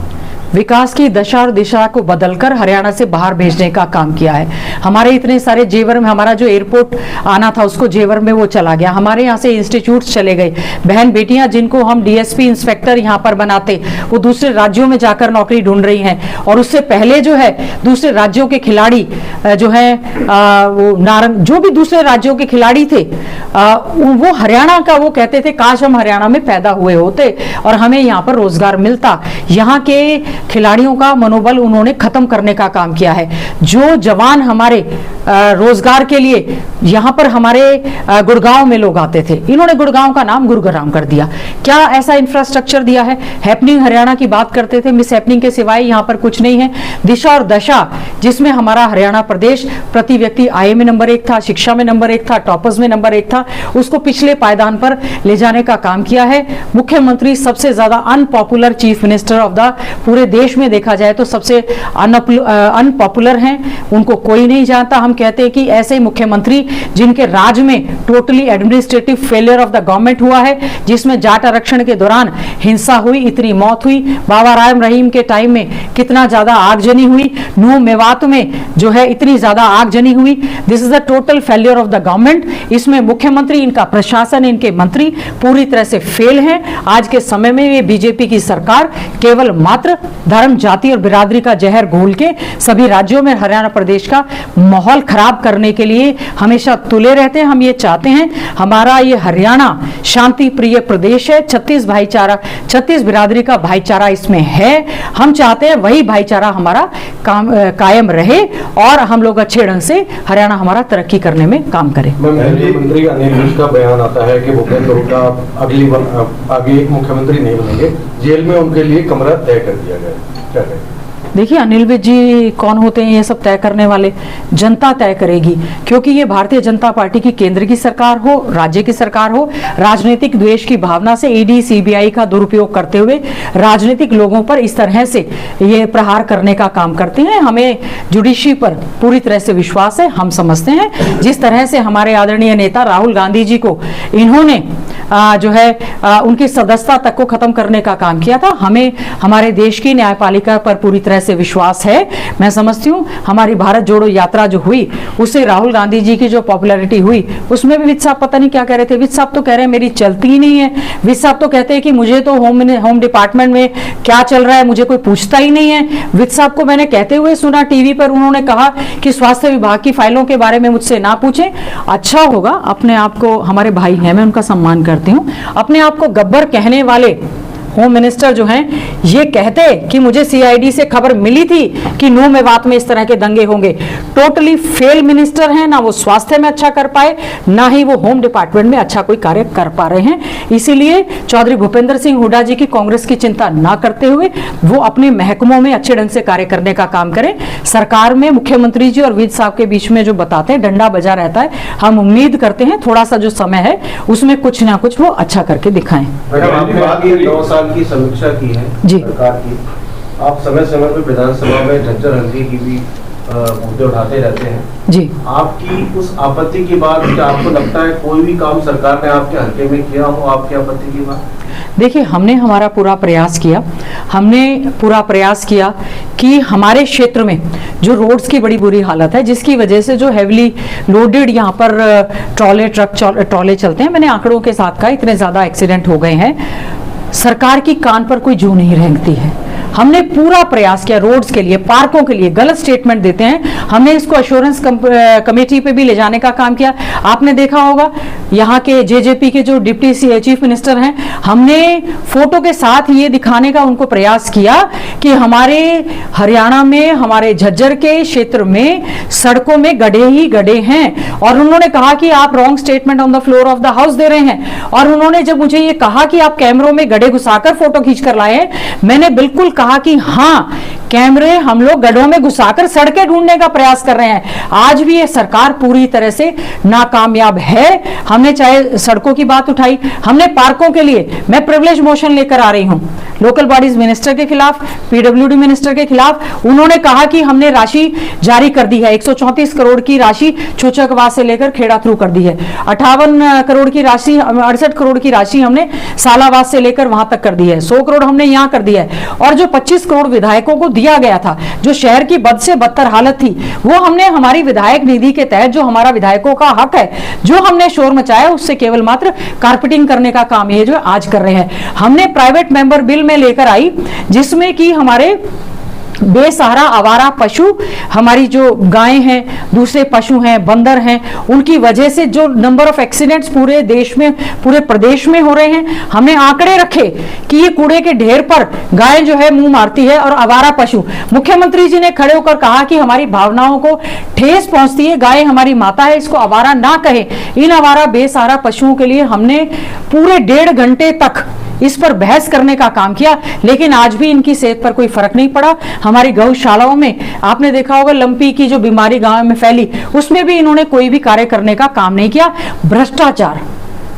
विकास की दशा और दिशा को बदलकर हरियाणा से बाहर भेजने का काम किया है। हमारे इतने सारे जेवर में, हमारा जो एयरपोर्ट आना था उसको जेवर में वो चला गया, हमारे यहाँ से इंस्टीट्यूट चले गए। बहन बेटियां जिनको हम डीएसपी इंस्पेक्टर यहाँ पर बनाते, वो दूसरे राज्यों में जाकर नौकरी ढूंढ रही हैं। और उससे पहले जो है दूसरे राज्यों के खिलाड़ी जो है वो नारंग, जो भी दूसरे राज्यों के खिलाड़ी थे वो हरियाणा का, वो कहते थे काश हम हरियाणा में पैदा हुए होते और हमें यहाँ पर रोजगार मिलता। यहाँ के खिलाड़ियों का मनोबल उन्होंने खत्म करने का काम किया है। जो जवान हमारे रोजगार के लिए यहाँ पर हमारे गुड़गांव में लोग आते थे, इन्होंने गुड़गांव का नाम गुरुग्राम कर दिया। क्या ऐसा इंफ्रास्ट्रक्चर दिया है? हैपनिंग हरियाणा की बात करते थे, मिस हैपनिंग के सिवाय यहाँ पर कुछ नहीं है। दिशा और दशा जिसमें हमारा हरियाणा प्रदेश प्रति व्यक्ति आय में नंबर 1 था, शिक्षा में नंबर 1 था, टॉपर्स में नंबर 1 था, उसको पिछले पायदान पर ले जाने का काम किया है। मुख्यमंत्री सबसे ज्यादा unpopular chief minister of the पूरे देश में देखा जाए तो सबसे अनपॉपुलर हैं, उनको कोई नहीं जानता। हम कहते हैं कि ऐसे मुख्यमंत्री जिनके राज में totally administrative failure of the government हुआ है, जिसमें जाट आरक्षण के दौरान हिंसा हुई, इतनी मौत हुई, बाबा राम रहीम के टाइम में कितना ज्यादा आगजनी हुई, नूह मेवात में जो है इतनी ज्यादा आगजनी हुई। This is the total failure of the government. इसमें मुख्यमंत्री, इनका प्रशासन, इनके मंत्री पूरी तरह से फेल हैं। आज के समय में ये बीजेपी की सरकार केवल मात्र धर्म, जाति और बिरादरी का जहर घोल के सभी राज्यों में हरियाणा प्रदेश का माहौल माहौल खराब करने के लिए हमेशा तुले रहते हैं। हम ये चाहते हैं हमारा ये हरियाणा शांति प्रिय प्रदेश है, 36 बिरादरी का भाईचारा इसमें है। हम चाहते हैं वही भाईचारा हमारा कायम रहे और हम लोग अच्छे ढंग से हरियाणा हमारा तरक्की करने में काम करें। मुख्यमंत्री अनिल विज का बयान आता है कि भूपेंद्र हुड्डा आगे मुख्यमंत्री नहीं बनेंगे, जेल में उनके लिए कमरा तय कर दिया गया, क्या कहें? देखिए, अनिल विज जी कौन होते हैं ये सब तय करने वाले? जनता तय करेगी, क्योंकि ये भारतीय जनता पार्टी की केंद्र की सरकार हो, राज्य की सरकार हो, राजनीतिक द्वेष की भावना से ईडी सीबीआई का दुरुपयोग करते हुए राजनीतिक लोगों पर इस तरह से ये प्रहार करने का काम करते हैं। हमें जुडिशरी पर पूरी तरह से विश्वास है। हम समझते हैं जिस तरह से हमारे आदरणीय नेता राहुल गांधी जी को इन्होंने उनकी सदस्यता तक को खत्म करने का काम किया था, हमें हमारे देश की न्यायपालिका पर पूरी तरह से विश्वास है। मैं समझती हूँ हमारी भारत जोड़ो यात्रा जो हुई उससे राहुल गांधी जी की जो पॉपुलैरिटी हुई उसमें भी विज साहब पता नहीं क्या कह रहे थे। विज साहब तो कह रहे हैं मेरी चलती ही नहीं है। विज साहब तो कहते हैं कि मुझे तो होम डिपार्टमेंट में क्या चल रहा है मुझे कोई पूछता ही नहीं है। विज साहब को मैंने कहते हुए सुना टीवी पर, उन्होंने कहा कि स्वास्थ्य विभाग की फाइलों के बारे में मुझसे ना पूछें। अच्छा होगा, अपने आप को, हमारे भाई हैं, मैं उनका सम्मान करती हूँ, अपने आप को गब्बर कहने वाले होम मिनिस्टर जो हैं ये कहते कि मुझे सीआईडी से खबर मिली थी कि नूह मेवात में इस तरह के दंगे होंगे। टोटली फेल मिनिस्टर हैं, ना वो स्वास्थ्य में अच्छा कर पाए, ना ही वो होम डिपार्टमेंट में अच्छा कोई कार्य कर पा रहे हैं। इसीलिए चौधरी भूपेंद्र सिंह हुड्डा जी की कांग्रेस की चिंता ना करते हुए वो अपने महकमों में अच्छे ढंग से कार्य करने का काम करें। सरकार में मुख्यमंत्री जी और विज साहब के बीच में जो बताते हैं डंडा बजा रहता है, हम उम्मीद करते हैं थोड़ा सा जो समय है उसमें कुछ ना कुछ वो अच्छा करके दिखाएं। की समीक्षा की है जी सरकार की, आप समय समय पर विधानसभा में झज्जर हल्के की भी मुद्दे उठाते रहते हैं जी। आपकी उस आपत्ति के बाद क्या आपको लगता है कोई भी काम सरकार ने आपके हल्के में किया हो आपकी आपत्ति के बाद? देखिए, हमने हमारा पूरा प्रयास किया, कि हमारे क्षेत्र में जो रोड्स की बड़ी बुरी हालत है, जिसकी वजह से जो हैवीली लोडेड यहाँ पर ट्रॉले चलते हैं, मैंने आंकड़ों के साथ कहा इतने ज़्यादा एक्सीडेंट हो गए हैं, सरकार की कान पर कोई जू नहीं रेंगती है। हमने पूरा प्रयास किया रोड्स के लिए, पार्कों के लिए। गलत स्टेटमेंट देते हैं, हमने इसको एश्योरेंस कमेटी पे भी ले जाने का काम किया। आपने देखा होगा यहाँ के जेजेपी के जो डिप्टी चीफ मिनिस्टर हैं, हमने फोटो के साथ ये दिखाने का उनको प्रयास किया कि हमारे हरियाणा में, हमारे झज्जर के क्षेत्र में सड़कों में गड्ढे ही गड्ढे हैं। और उन्होंने कहा कि आप wrong statement on the floor of the house दे रहे हैं। और उन्होंने जब मुझे ये कहा कि आप कैमरों में गड्ढे घुसाकर फोटो खींच कर लाए हैं, मैंने बिल्कुल कहा कि हाँ, कैमरे हम लोग गड्ढों में घुसाकर सड़कें ढूंढने का प्रयास कर रहे हैं। आज भी ये सरकार पूरी तरह से नाकामयाब है। हमने चाहे सड़कों की बात उठाई, हमने पार्कों के लिए, मैं प्रिविलेज मोशन लेकर आ रही हूं लोकल बॉडीज मिनिस्टर के खिलाफ, पीडब्ल्यूडी मिनिस्टर के खिलाफ। उन्होंने कहा कि हमने राशि जारी कर दी है, 134 करोड़ की राशि छोचकवास से लेकर खेड़ा थ्रू कर दी है, 58 करोड़ की राशि, 68 करोड़ की राशि हमने सालावास से लेकर वहां तक कर दी है, 100 करोड़ हमने यहां कर दिया है। और जो 25 करोड़ विधायकों को दिया गया था, जो शहर की बद से बदतर हालत थी, वो हमने हमारी विधायक निधि के तहत, जो हमारा विधायकों का हक है, जो हमने शोर मचाया, उससे केवल मात्र कारपेटिंग करने का काम ये जो आज कर रहे हैं। हमने प्राइवेट मेंबर बिल में लेकर आई, जिसमें कि हमारे बेसहारा आवारा पशु, हमारी जो गायें हैं, दूसरे पशु हैं, बंदर हैं, उनकी वजह से जो नंबर ऑफ एक्सीडेंट्स पूरे देश में, पूरे प्रदेश में हो रहे हैं, हमने आंकड़े रखे कि ये कूड़े के ढेर पर गाय जो है मुंह मारती है और आवारा पशु। मुख्यमंत्री जी ने खड़े होकर कहा कि हमारी भावनाओं को ठेस पहुंचती है, गाय हमारी माता है, इसको आवारा ना कहें। इन आवारा बेसहारा पशुओं के लिए हमने पूरे 1.5 घंटे तक इस पर बहस करने का काम किया, लेकिन आज भी इनकी सेहत पर कोई फर्क नहीं पड़ा। हमारी गौशालाओं में आपने देखा होगा लंपी की जो बीमारी गांव में फैली, उसमें भी इन्होंने कोई भी कार्य करने का काम नहीं किया। भ्रष्टाचार,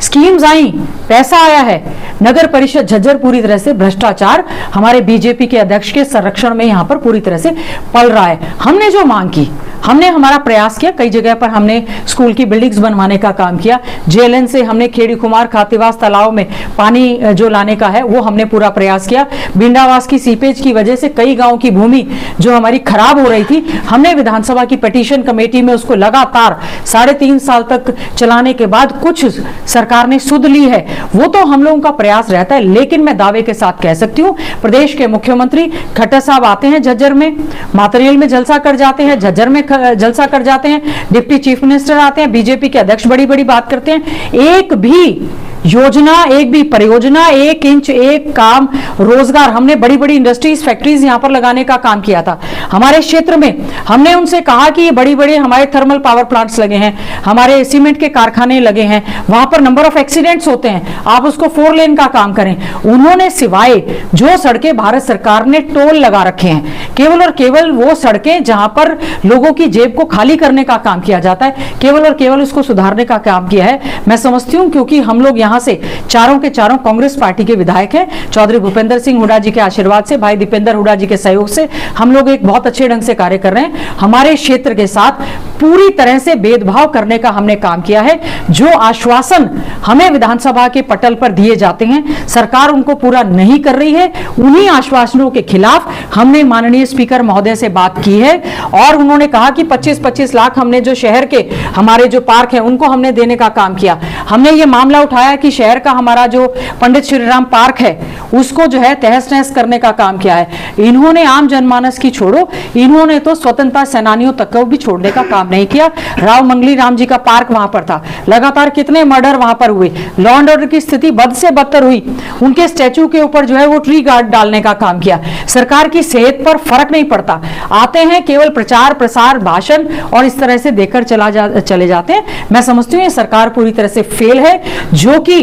स्कीम्स आई, पैसा आया है, नगर परिषद झज्जर पूरी तरह से भ्रष्टाचार हमारे बीजेपी के अध्यक्ष के संरक्षण में यहां पर पूरी तरह से पल रहा है। हमने जो मांग की, हमने हमारा प्रयास किया, कई जगह पर हमने स्कूल की बिल्डिंग्स बनवाने का काम किया। जेएलएन से हमने खेड़ी कुमार खातीवास तालाब में पानी जो लाने का है वो हमने पूरा प्रयास किया। बिंडावास की सीपेज की वजह से कई गांव की भूमि जो हमारी खराब हो रही थी, हमने विधानसभा की पिटीशन कमेटी में उसको लगातार 3.5 साल तक चलाने के बाद कुछ सरकार ने सुध ली है। वो तो हम लोगों का प्रयास रहता है, लेकिन मैं दावे के साथ कह सकती हूँ प्रदेश के मुख्यमंत्री खट्टर साहब आते हैं झज्जर में, मातरियल में जलसा कर जाते हैं, झज्जर में जलसा कर जाते हैं, डिप्टी चीफ मिनिस्टर आते हैं, बीजेपी के अध्यक्ष बड़ी बड़ी बात करते हैं, एक भी योजना, एक भी परियोजना, 1 इंच एक काम, रोजगार, हमने बड़ी बड़ी इंडस्ट्रीज, फैक्ट्रीज यहां पर लगाने का काम किया था हमारे क्षेत्र में। हमने उनसे कहा कि ये बड़ी बड़ी हमारे थर्मल पावर प्लांट्स लगे हैं, हमारे सीमेंट के कारखाने लगे हैं, वहां पर नंबर ऑफ एक्सीडेंट्स होते हैं, आप उसको 4 लेन का काम करें। उन्होंने सिवाय जो सड़कें भारत सरकार ने टोल लगा रखे हैं, केवल और केवल वो सड़कें जहां पर लोगों की जेब को खाली करने का काम किया जाता है, केवल और केवल उसको सुधारने का काम किया है। मैं समझती हूं क्योंकि हम लोग यहां से चारों के चारों कांग्रेस पार्टी के विधायक हैं, चौधरी भूपेंद्र सिंह हुड्डा जी के आशीर्वाद से, भाई दीपेंद्र हुड्डा जी के सहयोग से हम लोग एक बहुत अच्छे ढंग से कार्य कर रहे हैं। हमारे क्षेत्र के साथ पूरी तरह से भेदभाव करने का हमने काम किया है। जो आश्वासन हमें विधानसभा के पटल पर दिए जाते हैं, सरकार उनको पूरा नहीं कर रही है। उन्हीं आश्वासनों के खिलाफ हमने माननीय स्पीकर महोदय से बात की है और उन्होंने कहा कि 25-25 लाख हमने जो शहर के हमारे जो पार्क हैं उनको हमने देने का काम किया। हमने ये मामला उठाया कि शहर का हमारा जो पंडित श्रीराम पार्क है उसको जो है तहस नहस करने का काम किया है। इन्होंने आम जनमानस की छोड़ो, इन्होंने तो स्वतंत्रता सेनानियों तक को भी छोड़ने का काम नहीं किया। राव मंगली राम जी का पार्क वहां पर था, लगातार कितने मर्डर वहां पर हुए, लॉ एंड ऑर्डर की स्थिति बद से बदतर हुई। उनके स्टैचू के ऊपर जो है वो ट्री गार्ड डालने का काम किया। सरकार की सेहत पर फर्क नहीं पड़ता, आते हैं केवल प्रचार प्रसार भाषण और इस तरह से देकर चले जाते हैं। मैं समझती हूँ ये सरकार पूरी तरह से फेल है। जो कि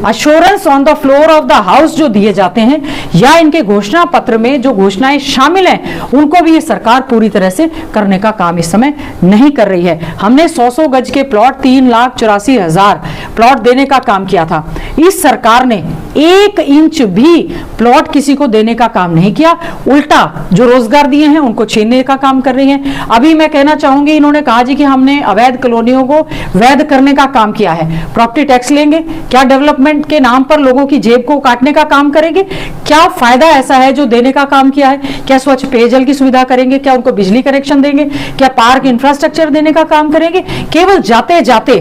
assurance on the floor of the house जो दिए जाते हैं या इनके घोषणा पत्र में जो घोषणाएं शामिल हैं उनको भी ये सरकार पूरी तरह से करने का काम इस समय नहीं कर रही है। हमने 100 गज के प्लॉट 3,84,000 प्लॉट देने का काम किया था। इस सरकार ने 1 इंच भी प्लॉट किसी को देने का काम नहीं किया, उल्टा जो रोजगार दिए हैं उनको छीनने का काम कर रही है। अभी मैं कहना चाहूंगी, इन्होंने कहा जी कि हमने अवैध कॉलोनियों को वैध करने का काम किया है। प्रॉपर्टी टैक्स लेंगे, क्या डेवलपमेंट के नाम पर लोगों की जेब को काटने का काम करेंगे? क्या फायदा ऐसा है जो देने का काम किया है? क्या स्वच्छ पेयजल की सुविधा करेंगे? क्या उनको बिजली कनेक्शन देंगे? क्या पार्क इंफ्रास्ट्रक्चर देने का काम करेंगे? केवल जाते जाते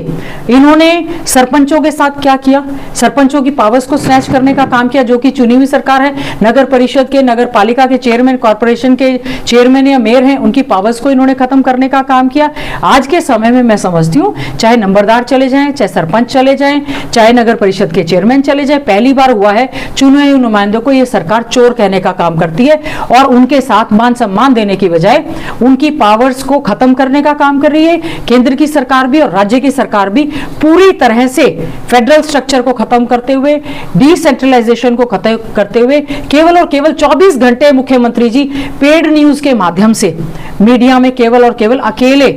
इन्होंने सरपंचों के साथ क्या किया? सरपंचों की पावर्स को स्नैच करने का काम किया, जो कि चुनी हुई सरकार है। नगर परिषद के, नगर पालिका के चेयरमैन, कॉर्पोरेशन के चेयरमैन या मेयर हैं, उनकी पावर्स को इन्होंने खत्म करने का काम किया। आज के समय में मैं समझती हूँ चाहे नंबरदार चले जाएं, चाहे सरपंच चले जाएं, चाहे नगर परिषद के चेयरमैन चले जाए, पहली बार हुआ है चुने हुए नुमाइंदों को ये सरकार चोर कहने का काम करती है और उनके साथ मान सम्मान देने की बजाय उनकी पावर्स को खत्म करने का काम कर रही है। केंद्र की सरकार भी और राज्य की सरकार भी पूरी तरह से फेडरल स्ट्रक्चर को खत्म करते हुए, डिसेंट्रलाइजेशन को खत्म करते हुए केवल और केवल 24 घंटे मुख्यमंत्री जी पेड न्यूज के माध्यम से मीडिया में केवल और केवल अकेले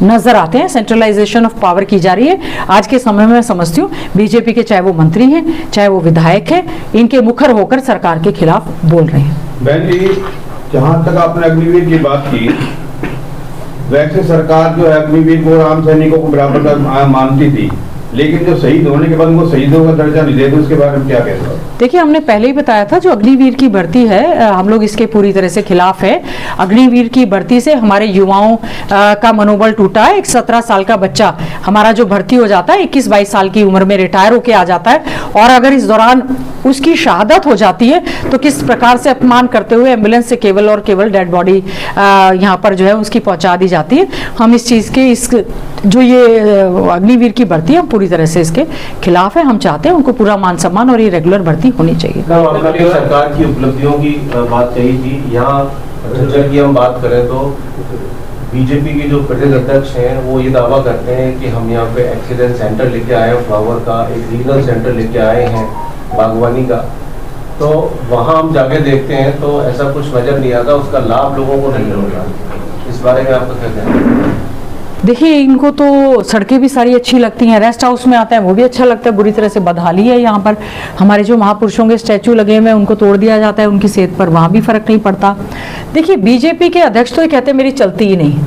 नजर आते हैं। सेंट्रलाइजेशन ऑफ पावर की जा रही है। आज के समय में मैं समझती हूँ बीजेपी के चाहे वो मंत्री हैं, चाहे वो विधायक हैं, इनके मुखर होकर सरकार के खिलाफ बोल रहे हैं। बहन जी, जहां तक आपने अग्निवीर की बात की, वैसे सरकार जो है अग्निवीर को आम सैनिकों को बराबर का मानती थी, लेकिन जो शहीद होने के बाद उनको शहीदों का दर्जा नहीं दे, तो उसके बारे में क्या कहते हो? देखिए, हमने पहले ही बताया था जो अग्निवीर की भर्ती है, हम लोग इसके पूरी तरह से खिलाफ है। अग्निवीर की भर्ती से हमारे युवाओं का मनोबल टूटा है। एक 17 साल का बच्चा हमारा जो भर्ती हो जाता है, 21-22 साल की उम्र में रिटायर होके आ जाता है, और अगर इस दौरान उसकी शहादत हो जाती है तो किस प्रकार से अपमान करते हुए एम्बुलेंस से केवल और केवल डेड बॉडी यहाँ पर जो है उसकी पहुंचा दी जाती है। हम इस चीज़ के जो ये अग्निवीर की भर्ती है, हम पूरी तरह से इसके खिलाफ है। हम चाहते हैं उनको पूरा मान सम्मान और ये रेगुलर भर्ती होनी चाहिए। आपने सरकार की उपलब्धियों की बात कही थी, यहाँ झज्जर की हम बात करें तो बीजेपी के जो प्रदेश अध्यक्ष हैं वो ये दावा करते हैं कि हम यहाँ पे एक्सीलेंस सेंटर लेके आए हैं, फ्लावर का एक रीजनल सेंटर लेके आए हैं, बागवानी का। तो वहाँ हम जाके देखते हैं तो ऐसा कुछ नजर नहीं आता, उसका लाभ लोगों को नहीं मिल रहा। इस बारे में आपका क्या कहना है? देखिए, इनको तो सड़कें भी सारी अच्छी लगती हैं, रेस्ट हाउस में आता है वो भी अच्छा लगता है। बुरी तरह से बदहाली है यहाँ पर। हमारे जो महापुरुषों के स्टैचू लगे हुए हैं उनको तोड़ दिया जाता है, उनकी सेहत पर वहाँ भी फर्क नहीं पड़ता। देखिए, बीजेपी के अध्यक्ष तो ये कहते हैं मेरी चलती ही नहीं।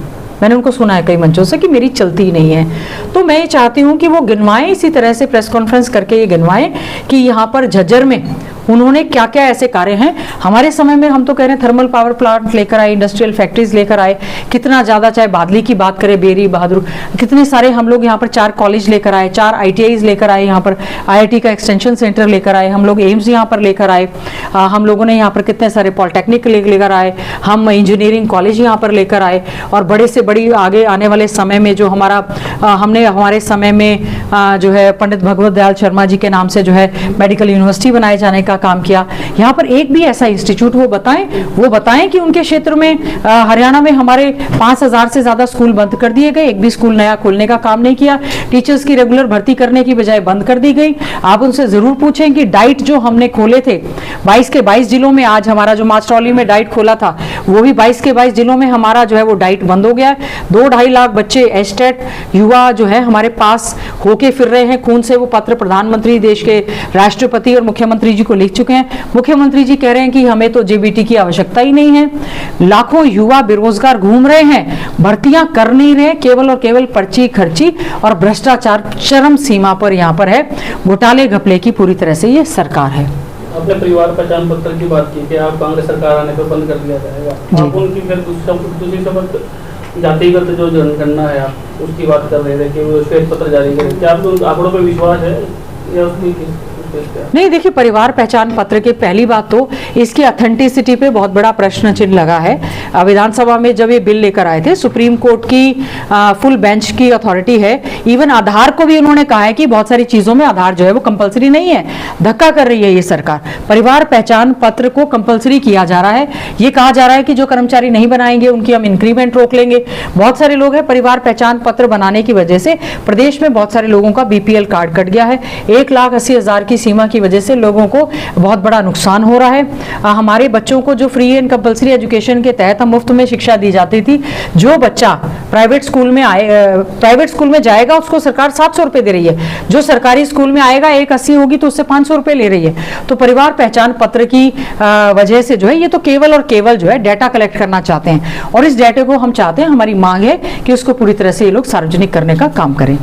मैंने उनको सुना है कई मंचों से कि मेरी चलती ही नहीं है। तो मैं ये चाहती हूँ कि वो गिनवाएं, इसी तरह से प्रेस कॉन्फ्रेंस करके ये गिनवाएं कि यहाँ पर झज्जर में उन्होंने क्या क्या ऐसे कार्य हैं। हमारे समय में हम तो कह रहे हैं थर्मल पावर प्लांट लेकर आए, इंडस्ट्रियल फैक्ट्रीज लेकर आए, कितना ज़्यादा, चाहे बादली की बात करें, बेरी बहादुर, कितने सारे हम लोग यहाँ पर 4 कॉलेज लेकर आए, 4 ITIs लेकर आए, यहाँ पर IIT का एक्सटेंशन सेंटर लेकर आए, हम लोग एम्स यहाँ पर लेकर आए, हम लोगों ने यहाँ पर कितने सारे पॉलिटेक्निक लेकर आए, हम इंजीनियरिंग कॉलेज यहाँ पर लेकर आए, और बड़े से बड़ी आगे आने वाले समय में जो हमने हमारे समय में जो है पंडित भगवत दयाल शर्मा जी के नाम से जो है मेडिकल यूनिवर्सिटी बनाए जाने का काम किया। यहाँ पर एक भी ऐसा इंस्टीट्यूट वो बताएं कि उनके क्षेत्र में हरियाणा में हमारे 5000 से ज्यादा स्कूल बंद कर दिए गए, एक भी स्कूल नया खोलने का काम नहीं किया, टीचर्स की रेगुलर भर्ती करने की बजाय बंद कर दी गई। आप उनसे जरूर पूछें कि डाइट जो हमने खोले थे 22 के 22 जिलों में, आज हमारा जो मास्टरौली में डाइट खोला था वो भी 22 के 22 जिलों में हमारा जो है वो डाइट बंद हो गया है। 2-2.5 लाख बच्चे एस्टेट युवा जो है हमारे पास होके फिर रहे हैं। खून से वो पत्र प्रधानमंत्री, देश के राष्ट्रपति और मुख्यमंत्री जी को लिख चुके हैं। मुख्यमंत्री जी कह रहे हैं कि हमें तो JBT की आवश्यकता ही नहीं है। लाखों युवा बेरोजगार घूम रहे हैं, भर्तियां कर नहीं रहे, केवल और केवल पर्ची खर्ची और भ्रष्टाचार चरम सीमा पर यहाँ पर है। घोटाले घपले की पूरी तरह से ये सरकार है। अपने परिवार पहचान पत्र की बात की कि आप कांग्रेस सरकार आने पर बंद कर दिया जाएगा, आप उनकी फिर दूसरी शब्द जातिगत जो जनगणना है आप उसकी बात कर रहे थे कि वो श्वेत पत्र जारी करें, क्या आपको आंकड़ों पर विश्वास है या उसकी नहीं? देखिए, परिवार पहचान पत्र के पहली बात तो इसकी ऑथेंटिसिटी पे बहुत बड़ा प्रश्न चिन्ह लगा है। विधानसभा में जब ये बिल लेकर आए थे, सुप्रीम कोर्ट की फुल बेंच की अथॉरिटी है, इवन आधार को भी उन्होंने कहा है कि बहुत सारी चीजों में आधार जो है वो कंपलसरी नहीं है। धक्का कर रही है ये सरकार, परिवार पहचान पत्र को कंपलसरी किया जा रहा है। ये कहा जा रहा है कि जो कर्मचारी नहीं बनाएंगे उनकी हम इंक्रीमेंट रोक लेंगे। बहुत सारे लोग हैं, परिवार पहचान पत्र बनाने की वजह से प्रदेश में बहुत सारे लोगों का BPL कार्ड कट गया है। 1,80,000 की सीमा की वजह से लोगों को बहुत बड़ा नुकसान हो रहा है। हमारे बच्चों को जो फ्री एंड कंपलसरी एजुकेशन के तहत हम मुफ्त में शिक्षा दी जाती थी, जो बच्चा प्राइवेट स्कूल में जाएगा उसको सरकार 700 रुपए दे रही है, जो सरकारी स्कूल में आएगा 1,80 होगी तो उससे 500 रुपए ले रही है। तो परिवार पहचान पत्र की वजह से जो है ये तो केवल और केवल जो है डाटा कलेक्ट करना चाहते हैं, और इस डाटा को हम चाहते हैं, हमारी मांग है कि उसको पूरी तरह से ये लोग सार्वजनिक करने का काम करें।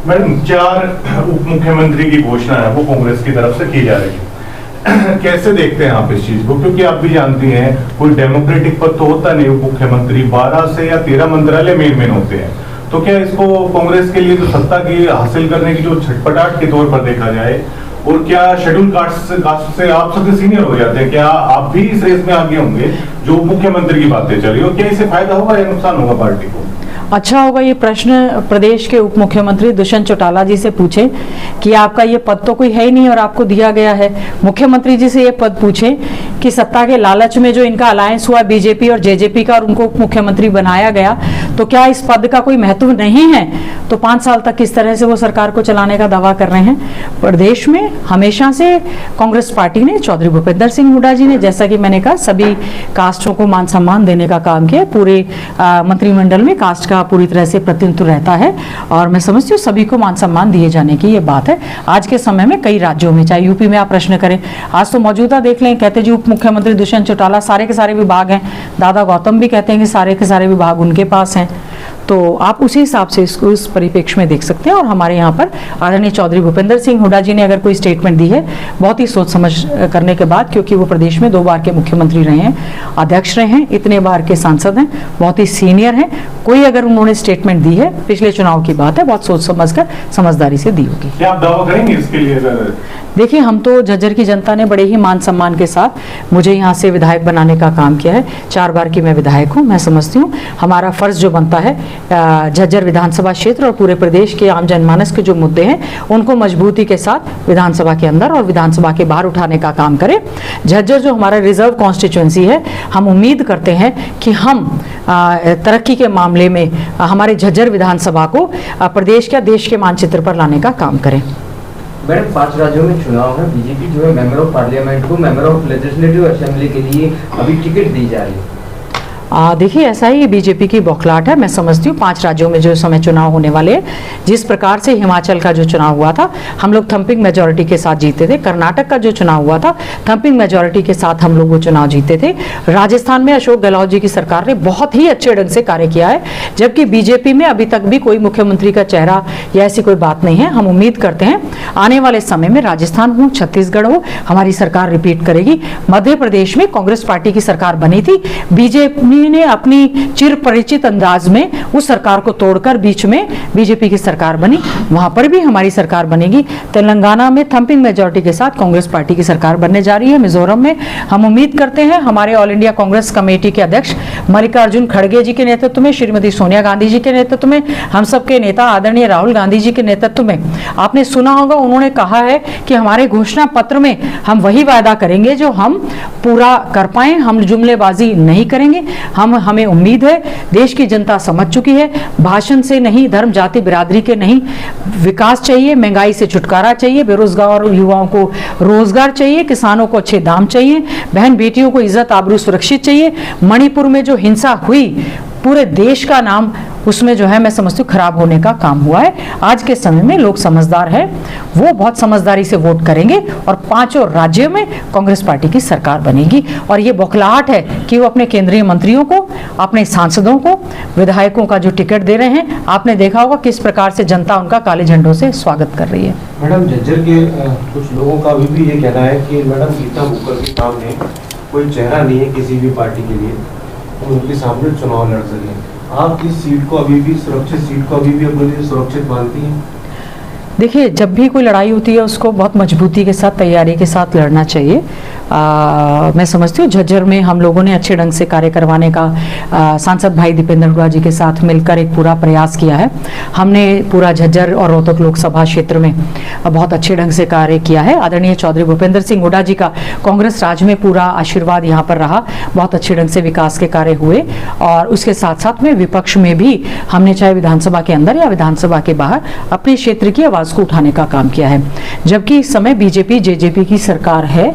मैडम, 4 उप मुख्यमंत्री की घोषणा है वो कांग्रेस की तरफ से की जा रही है, कैसे देखते हैं आप इस चीज को? क्योंकि आप भी जानती हैं कोई डेमोक्रेटिक पद तो होता नहीं उप मुख्यमंत्री, 12 से या 13 मंत्रालय मेन होते हैं। तो क्या इसको कांग्रेस के लिए जो सत्ता की हासिल करने की जो छटपटाहट के तौर पर देखा जाए, और क्या शेड्यूल कास्ट से आप सबसे सीनियर हो जाते हैं, क्या आप भी इस रेस में आगे होंगे जो मुख्यमंत्री की बातें चल रही हो? क्या इससे फायदा होगा या नुकसान होगा पार्टी को? अच्छा होगा ये प्रश्न प्रदेश के उप मुख्यमंत्री दुष्यंत चौटाला जी से पूछे कि आपका ये पद तो कोई है ही नहीं और आपको दिया गया है। मुख्यमंत्री जी से ये पद पूछे कि सत्ता के लालच में जो इनका अलायंस हुआ BJP और JJP का और उनको उप मुख्यमंत्री बनाया गया, तो क्या इस पद का कोई महत्व नहीं है? तो 5 साल तक किस तरह से वो सरकार को चलाने का दावा कर रहे हैं। प्रदेश में हमेशा से कांग्रेस पार्टी ने, चौधरी भूपेंद्र सिंह हुड्डा जी ने, जैसा कि मैंने कहा, सभी कास्टों को मान सम्मान देने का काम किया। पूरे मंत्रिमंडल में कास्ट का पूरी तरह से प्रतिनिधित्व रहता है और मैं समझती हूँ सभी को मान सम्मान दिए जाने की ये बात है। आज के समय में कई राज्यों में, चाहे यूपी में आप प्रश्न करें, आज तो मौजूदा देख लें, कहते जी उप मुख्यमंत्री दुष्यंत चौटाला, सारे के सारे विभाग हैं। दादा गौतम भी कहते हैं कि सारे के सारे विभाग उनके पास हैं। तो आप उसी हिसाब से इसको इस परिप्रेक्ष्य में देख सकते हैं। और हमारे यहाँ पर आदरणीय चौधरी भूपेंद्र सिंह हुड्डा जी ने अगर कोई स्टेटमेंट दी है, बहुत ही सोच समझ करने के बाद, क्योंकि वो प्रदेश में 2 बार के मुख्यमंत्री रहे हैं, अध्यक्ष रहे हैं, इतने बार के सांसद हैं, बहुत ही सीनियर हैं, कोई अगर उन्होंने स्टेटमेंट दी है, पिछले चुनाव की बात है, बहुत सोच समझ कर समझदारी से दी होगी। क्या आप दावा करेंगे इसके लिए? देखिए, हम तो झज्जर की जनता ने बड़े ही मान सम्मान के साथ मुझे यहाँ से विधायक बनाने का काम किया है। 4 बार की मैं विधायक हूँ। मैं समझती हूँ हमारा फर्ज जो बनता है झज्जर विधानसभा क्षेत्र और पूरे प्रदेश के आम जनमानस के जो मुद्दे हैं उनको मजबूती के साथ विधानसभा के अंदर और विधानसभा के बाहर उठाने का काम करें। झज्जर जो हमारा रिजर्व कॉन्स्टिट्यूएंसी है, हम उम्मीद करते हैं कि हम तरक्की के मामले में हमारे झज्जर विधानसभा को प्रदेश या देश के मानचित्र पर लाने का काम करें। मैडम, 5 राज्यों में चुनाव है, बीजेपी जो है मेंबर ऑफ पार्लियामेंट को मेंबर ऑफ लेजिस्लेटिव असेंबली के लिए अभी टिकट दी जा रही है। देखिए, ऐसा ही बीजेपी की बौखलाहट है। मैं समझती हूँ 5 राज्यों में जो समय चुनाव होने वाले हैं, जिस प्रकार से हिमाचल का जो चुनाव हुआ था हम लोग थंपिंग मेजॉरिटी के साथ जीते थे, कर्नाटक का जो चुनाव हुआ था थंपिंग मेजॉरिटी के साथ हम लोग वो चुनाव जीते थे, राजस्थान में अशोक गहलोत जी की सरकार ने बहुत ही अच्छे ढंग से कार्य किया है, जबकि बीजेपी में अभी तक भी कोई मुख्यमंत्री का चेहरा या ऐसी कोई बात नहीं है। हम उम्मीद करते हैं आने वाले समय में राजस्थान हो, छत्तीसगढ़ हो, हमारी सरकार रिपीट करेगी। मध्य प्रदेश में कांग्रेस पार्टी की सरकार बनी थी, बीजेपी ने अपनी चिर परिचित अंदाज में उस सरकार को तोड़कर बीच में बीजेपी की सरकार बनी, वहां पर भी हमारी सरकार बनेगी। तेलंगाना में थंपिंग मेजॉरिटी के साथ कांग्रेस पार्टी की सरकार बनने जा रही है। मिजोरम में हम उम्मीद करते हैं हमारे ऑल इंडिया कांग्रेस कमेटी के अध्यक्ष मल्लिकार्जुन खड़गे जी के नेतृत्व में, श्रीमती सोनिया गांधी जी के नेतृत्व में, हम सबके नेता आदरणीय राहुल गांधी जी के नेतृत्व में, आपने सुना होगा उन्होंने कहा है कि हमारे घोषणा पत्र में हम वही वायदा करेंगे जो हम पूरा कर पाए, हम जुमलेबाजी नहीं करेंगे। हमें उम्मीद है देश की जनता समझ चुकी है, भाषण से नहीं, धर्म जाति बिरादरी के नहीं, विकास चाहिए, महंगाई से छुटकारा चाहिए, बेरोजगार युवाओं को रोजगार चाहिए, किसानों को अच्छे दाम चाहिए, बहन बेटियों को इज्जत आबरू सुरक्षित चाहिए। मणिपुर में जो हिंसा हुई, पूरे देश का नाम उसमें जो है मैं समझती हूँ खराब होने का काम हुआ है। आज के समय में लोग समझदार हैं, वो बहुत समझदारी से वोट करेंगे और 5 राज्यों में कांग्रेस पार्टी की सरकार बनेगी। और ये बौखलाहट है कि वो अपने केंद्रीय मंत्रियों को, अपने सांसदों को, विधायकों का जो टिकट दे रहे हैं, आपने देखा होगा किस प्रकार से जनता उनका काले झंडों से स्वागत कर रही है। मैडम, झज्जर के कुछ लोगों का अभी भी ये कहना है कि मैडम गीता मुकर के सामने कोई चेहरा नहीं है किसी भी पार्टी के लिए, उनके सामने चुनाव लड़ सके। आप इस सीट को अभी भी, सुरक्षित सीट को अभी भी अपने लिए सुरक्षित मानती हैं? देखिए, जब भी कोई लड़ाई होती है उसको बहुत मजबूती के साथ, तैयारी के साथ लड़ना चाहिए। मैं समझती हूँ झज्जर में हम लोगों ने अच्छे ढंग से कार्य करवाने का सांसद भाई दीपेंद्र हुडा जी के साथ मिलकर एक पूरा प्रयास किया है। हमने पूरा झज्जर और रोहतक लोकसभा क्षेत्र में बहुत अच्छे ढंग से कार्य किया है। आदरणीय चौधरी भूपेंद्र सिंह हुडा जी का कांग्रेस राज में पूरा आशीर्वाद यहाँ पर रहा, बहुत अच्छे ढंग से विकास के कार्य हुए। और उसके साथ साथ में विपक्ष में भी हमने चाहे विधानसभा के अंदर या विधानसभा के बाहर अपने क्षेत्र की आवाज को उठाने का काम किया है। जबकि इस समय बीजेपी जेजेपी की सरकार है,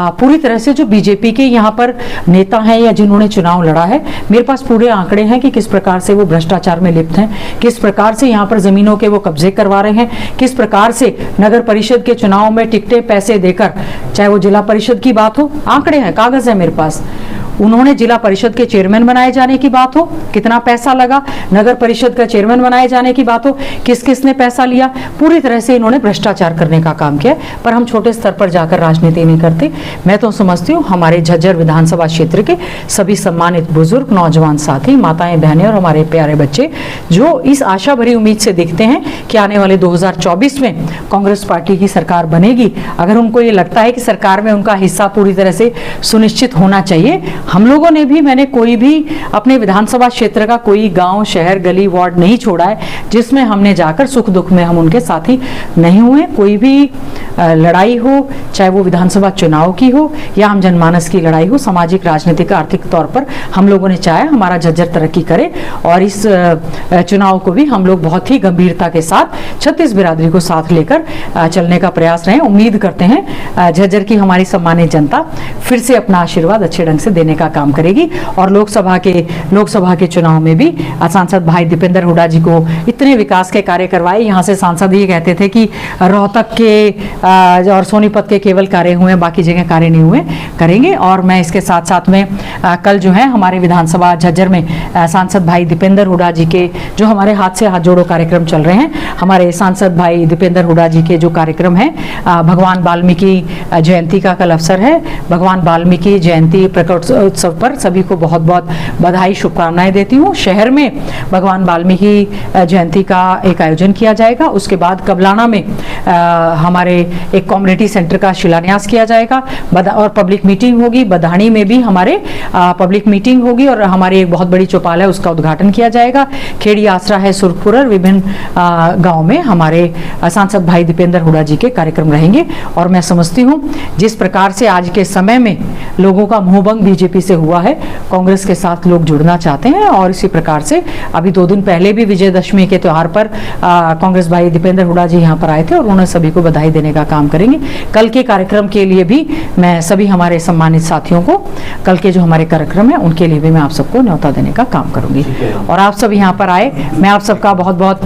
पूरी तरह से जो बीजेपी के यहाँ पर नेता हैं या जिन्होंने चुनाव लड़ा है, मेरे पास पूरे आंकड़े हैं कि किस प्रकार से वो भ्रष्टाचार में लिप्त हैं, किस प्रकार से यहाँ पर जमीनों के वो कब्जे करवा रहे हैं, किस प्रकार से नगर परिषद के चुनाव में टिकटें पैसे देकर, चाहे वो जिला परिषद की बात हो, आंकड़े हैं, कागज है मेरे पास, उन्होंने जिला परिषद के चेयरमैन बनाए जाने की बात हो, कितना पैसा लगा, नगर परिषद का चेयरमैन बनाए जाने की बात हो, किस किस ने पैसा लिया, पूरी तरह से इन्होंने भ्रष्टाचार करने का काम किया। पर हम छोटे स्तर पर जाकर राजनीति नहीं करते। मैं तो समझती हूँ हमारे झज्जर विधानसभा क्षेत्र के सभी सम्मानित बुजुर्ग, नौजवान साथी, माताएं, बहनें और हमारे प्यारे बच्चे जो इस आशा भरी उम्मीद से देखते हैं कि आने वाले 2024 में कांग्रेस पार्टी की सरकार बनेगी, अगर उनको ये लगता है कि सरकार में उनका हिस्सा पूरी तरह से सुनिश्चित होना चाहिए। हम लोगों ने भी, मैंने कोई भी अपने विधानसभा क्षेत्र का कोई गांव, शहर, गली, वार्ड नहीं छोड़ा है जिसमें हमने जाकर सुख दुख में हम उनके साथी नहीं हुए। कोई भी लड़ाई हो, चाहे वो विधानसभा चुनाव की हो या हम जनमानस की लड़ाई हो, सामाजिक, राजनीतिक, आर्थिक तौर पर हम लोगों ने चाहे हमारा झज्जर तरक्की करे। और इस चुनाव को भी हम लोग बहुत ही गंभीरता के साथ 36 बिरादरी को साथ लेकर चलने का प्रयास रहे। उम्मीद करते हैं झज्जर की हमारी सम्मानित जनता फिर से अपना आशीर्वाद अच्छे ढंग से देने का काम करेगी। और लोकसभा के चुनाव में भी सांसद भाई दीपेंद्र हुडा जी को इतने विकास के कार्य करवाए। यहाँ से सांसद ये कहते थे कि रोहतक के और सोनीपत के केवल कार्य हुए, बाकी जगह कार्य नहीं हुए, करेंगे। और मैं इसके साथ साथ में कल जो है हमारे विधानसभा झज्जर में सांसद भाई दीपेंद्र हुडा जी के जो हमारे हाथ से हाथ जोड़ो कार्यक्रम चल रहे हैं, हमारे सांसद भाई दीपेंद्र हुडा जी के जो कार्यक्रम है, भगवान वाल्मीकि जयंती का कल अवसर है। भगवान वाल्मीकि जयंती प्रकट उत्सव पर सभी को बहुत बहुत बधाई, शुभकामनाएं देती हूँ। शहर में भगवान वाल्मीकि जयंती का एक आयोजन किया जाएगा। उसके बाद कबलाना में हमारे एक कम्युनिटी सेंटर का शिलान्यास किया जाएगा और पब्लिक मीटिंग होगी। बधानी में भी हमारे पब्लिक मीटिंग होगी और हमारी एक बहुत बड़ी चौपाल है, उसका उद्घाटन किया जाएगा। खेड़ी आसरा है, सुरखपुर और विभिन्न गाँव में हमारे सांसद भाई दीपेंद्र हुडा जी के कार्यक्रम रहेंगे। और मैं समझती हूँ जिस प्रकार से आज के समय में लोगों का मोहभंग बीजेपी बीजेपी से हुआ है, कांग्रेस के साथ लोग जुड़ना चाहते हैं। और इसी प्रकार से अभी 2 दिन पहले भी विजयदशमी के त्यौहार पर कांग्रेस भाई दीपेंद्र हुड्डा जी यहाँ पर आए थे और उन्होंने सभी को बधाई देने का काम करेंगे। कल के कार्यक्रम के लिए भी मैं सभी हमारे सम्मानित साथियों को, कल के जो हमारे कार्यक्रम है उनके लिए भी मैं आप सबको न्योता देने का काम करूंगी। और आप सब यहाँ पर आए, मैं आप सबका बहुत बहुत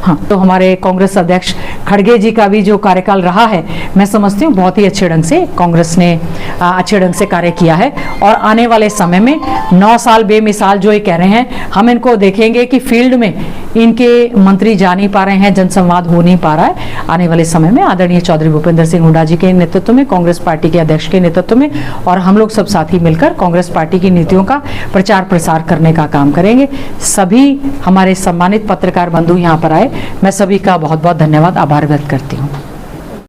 हाँ, तो हमारे कांग्रेस अध्यक्ष खड़गे जी का भी जो कार्यकाल रहा है, मैं समझती हूँ बहुत ही अच्छे ढंग से कांग्रेस ने अच्छे ढंग से कार्य किया है। और आने वाले समय में 9 साल बेमिसाल जो ये कह रहे हैं, हम इनको देखेंगे कि फील्ड में इनके मंत्री जा नहीं पा रहे हैं, जनसंवाद हो नहीं पा रहा है। आने वाले समय में आदरणीय चौधरी भूपेंद्र सिंह हुड्डा जी के नेतृत्व में, कांग्रेस पार्टी के अध्यक्ष के नेतृत्व में और हम लोग सब साथी मिलकर कांग्रेस पार्टी की नीतियों का प्रचार प्रसार करने का काम करेंगे। सभी हमारे सम्मानित पत्रकार बंधु यहाँ पर आए, मैं सभी का बहुत बहुत धन्यवाद, आभार व्यक्त करती हूँ।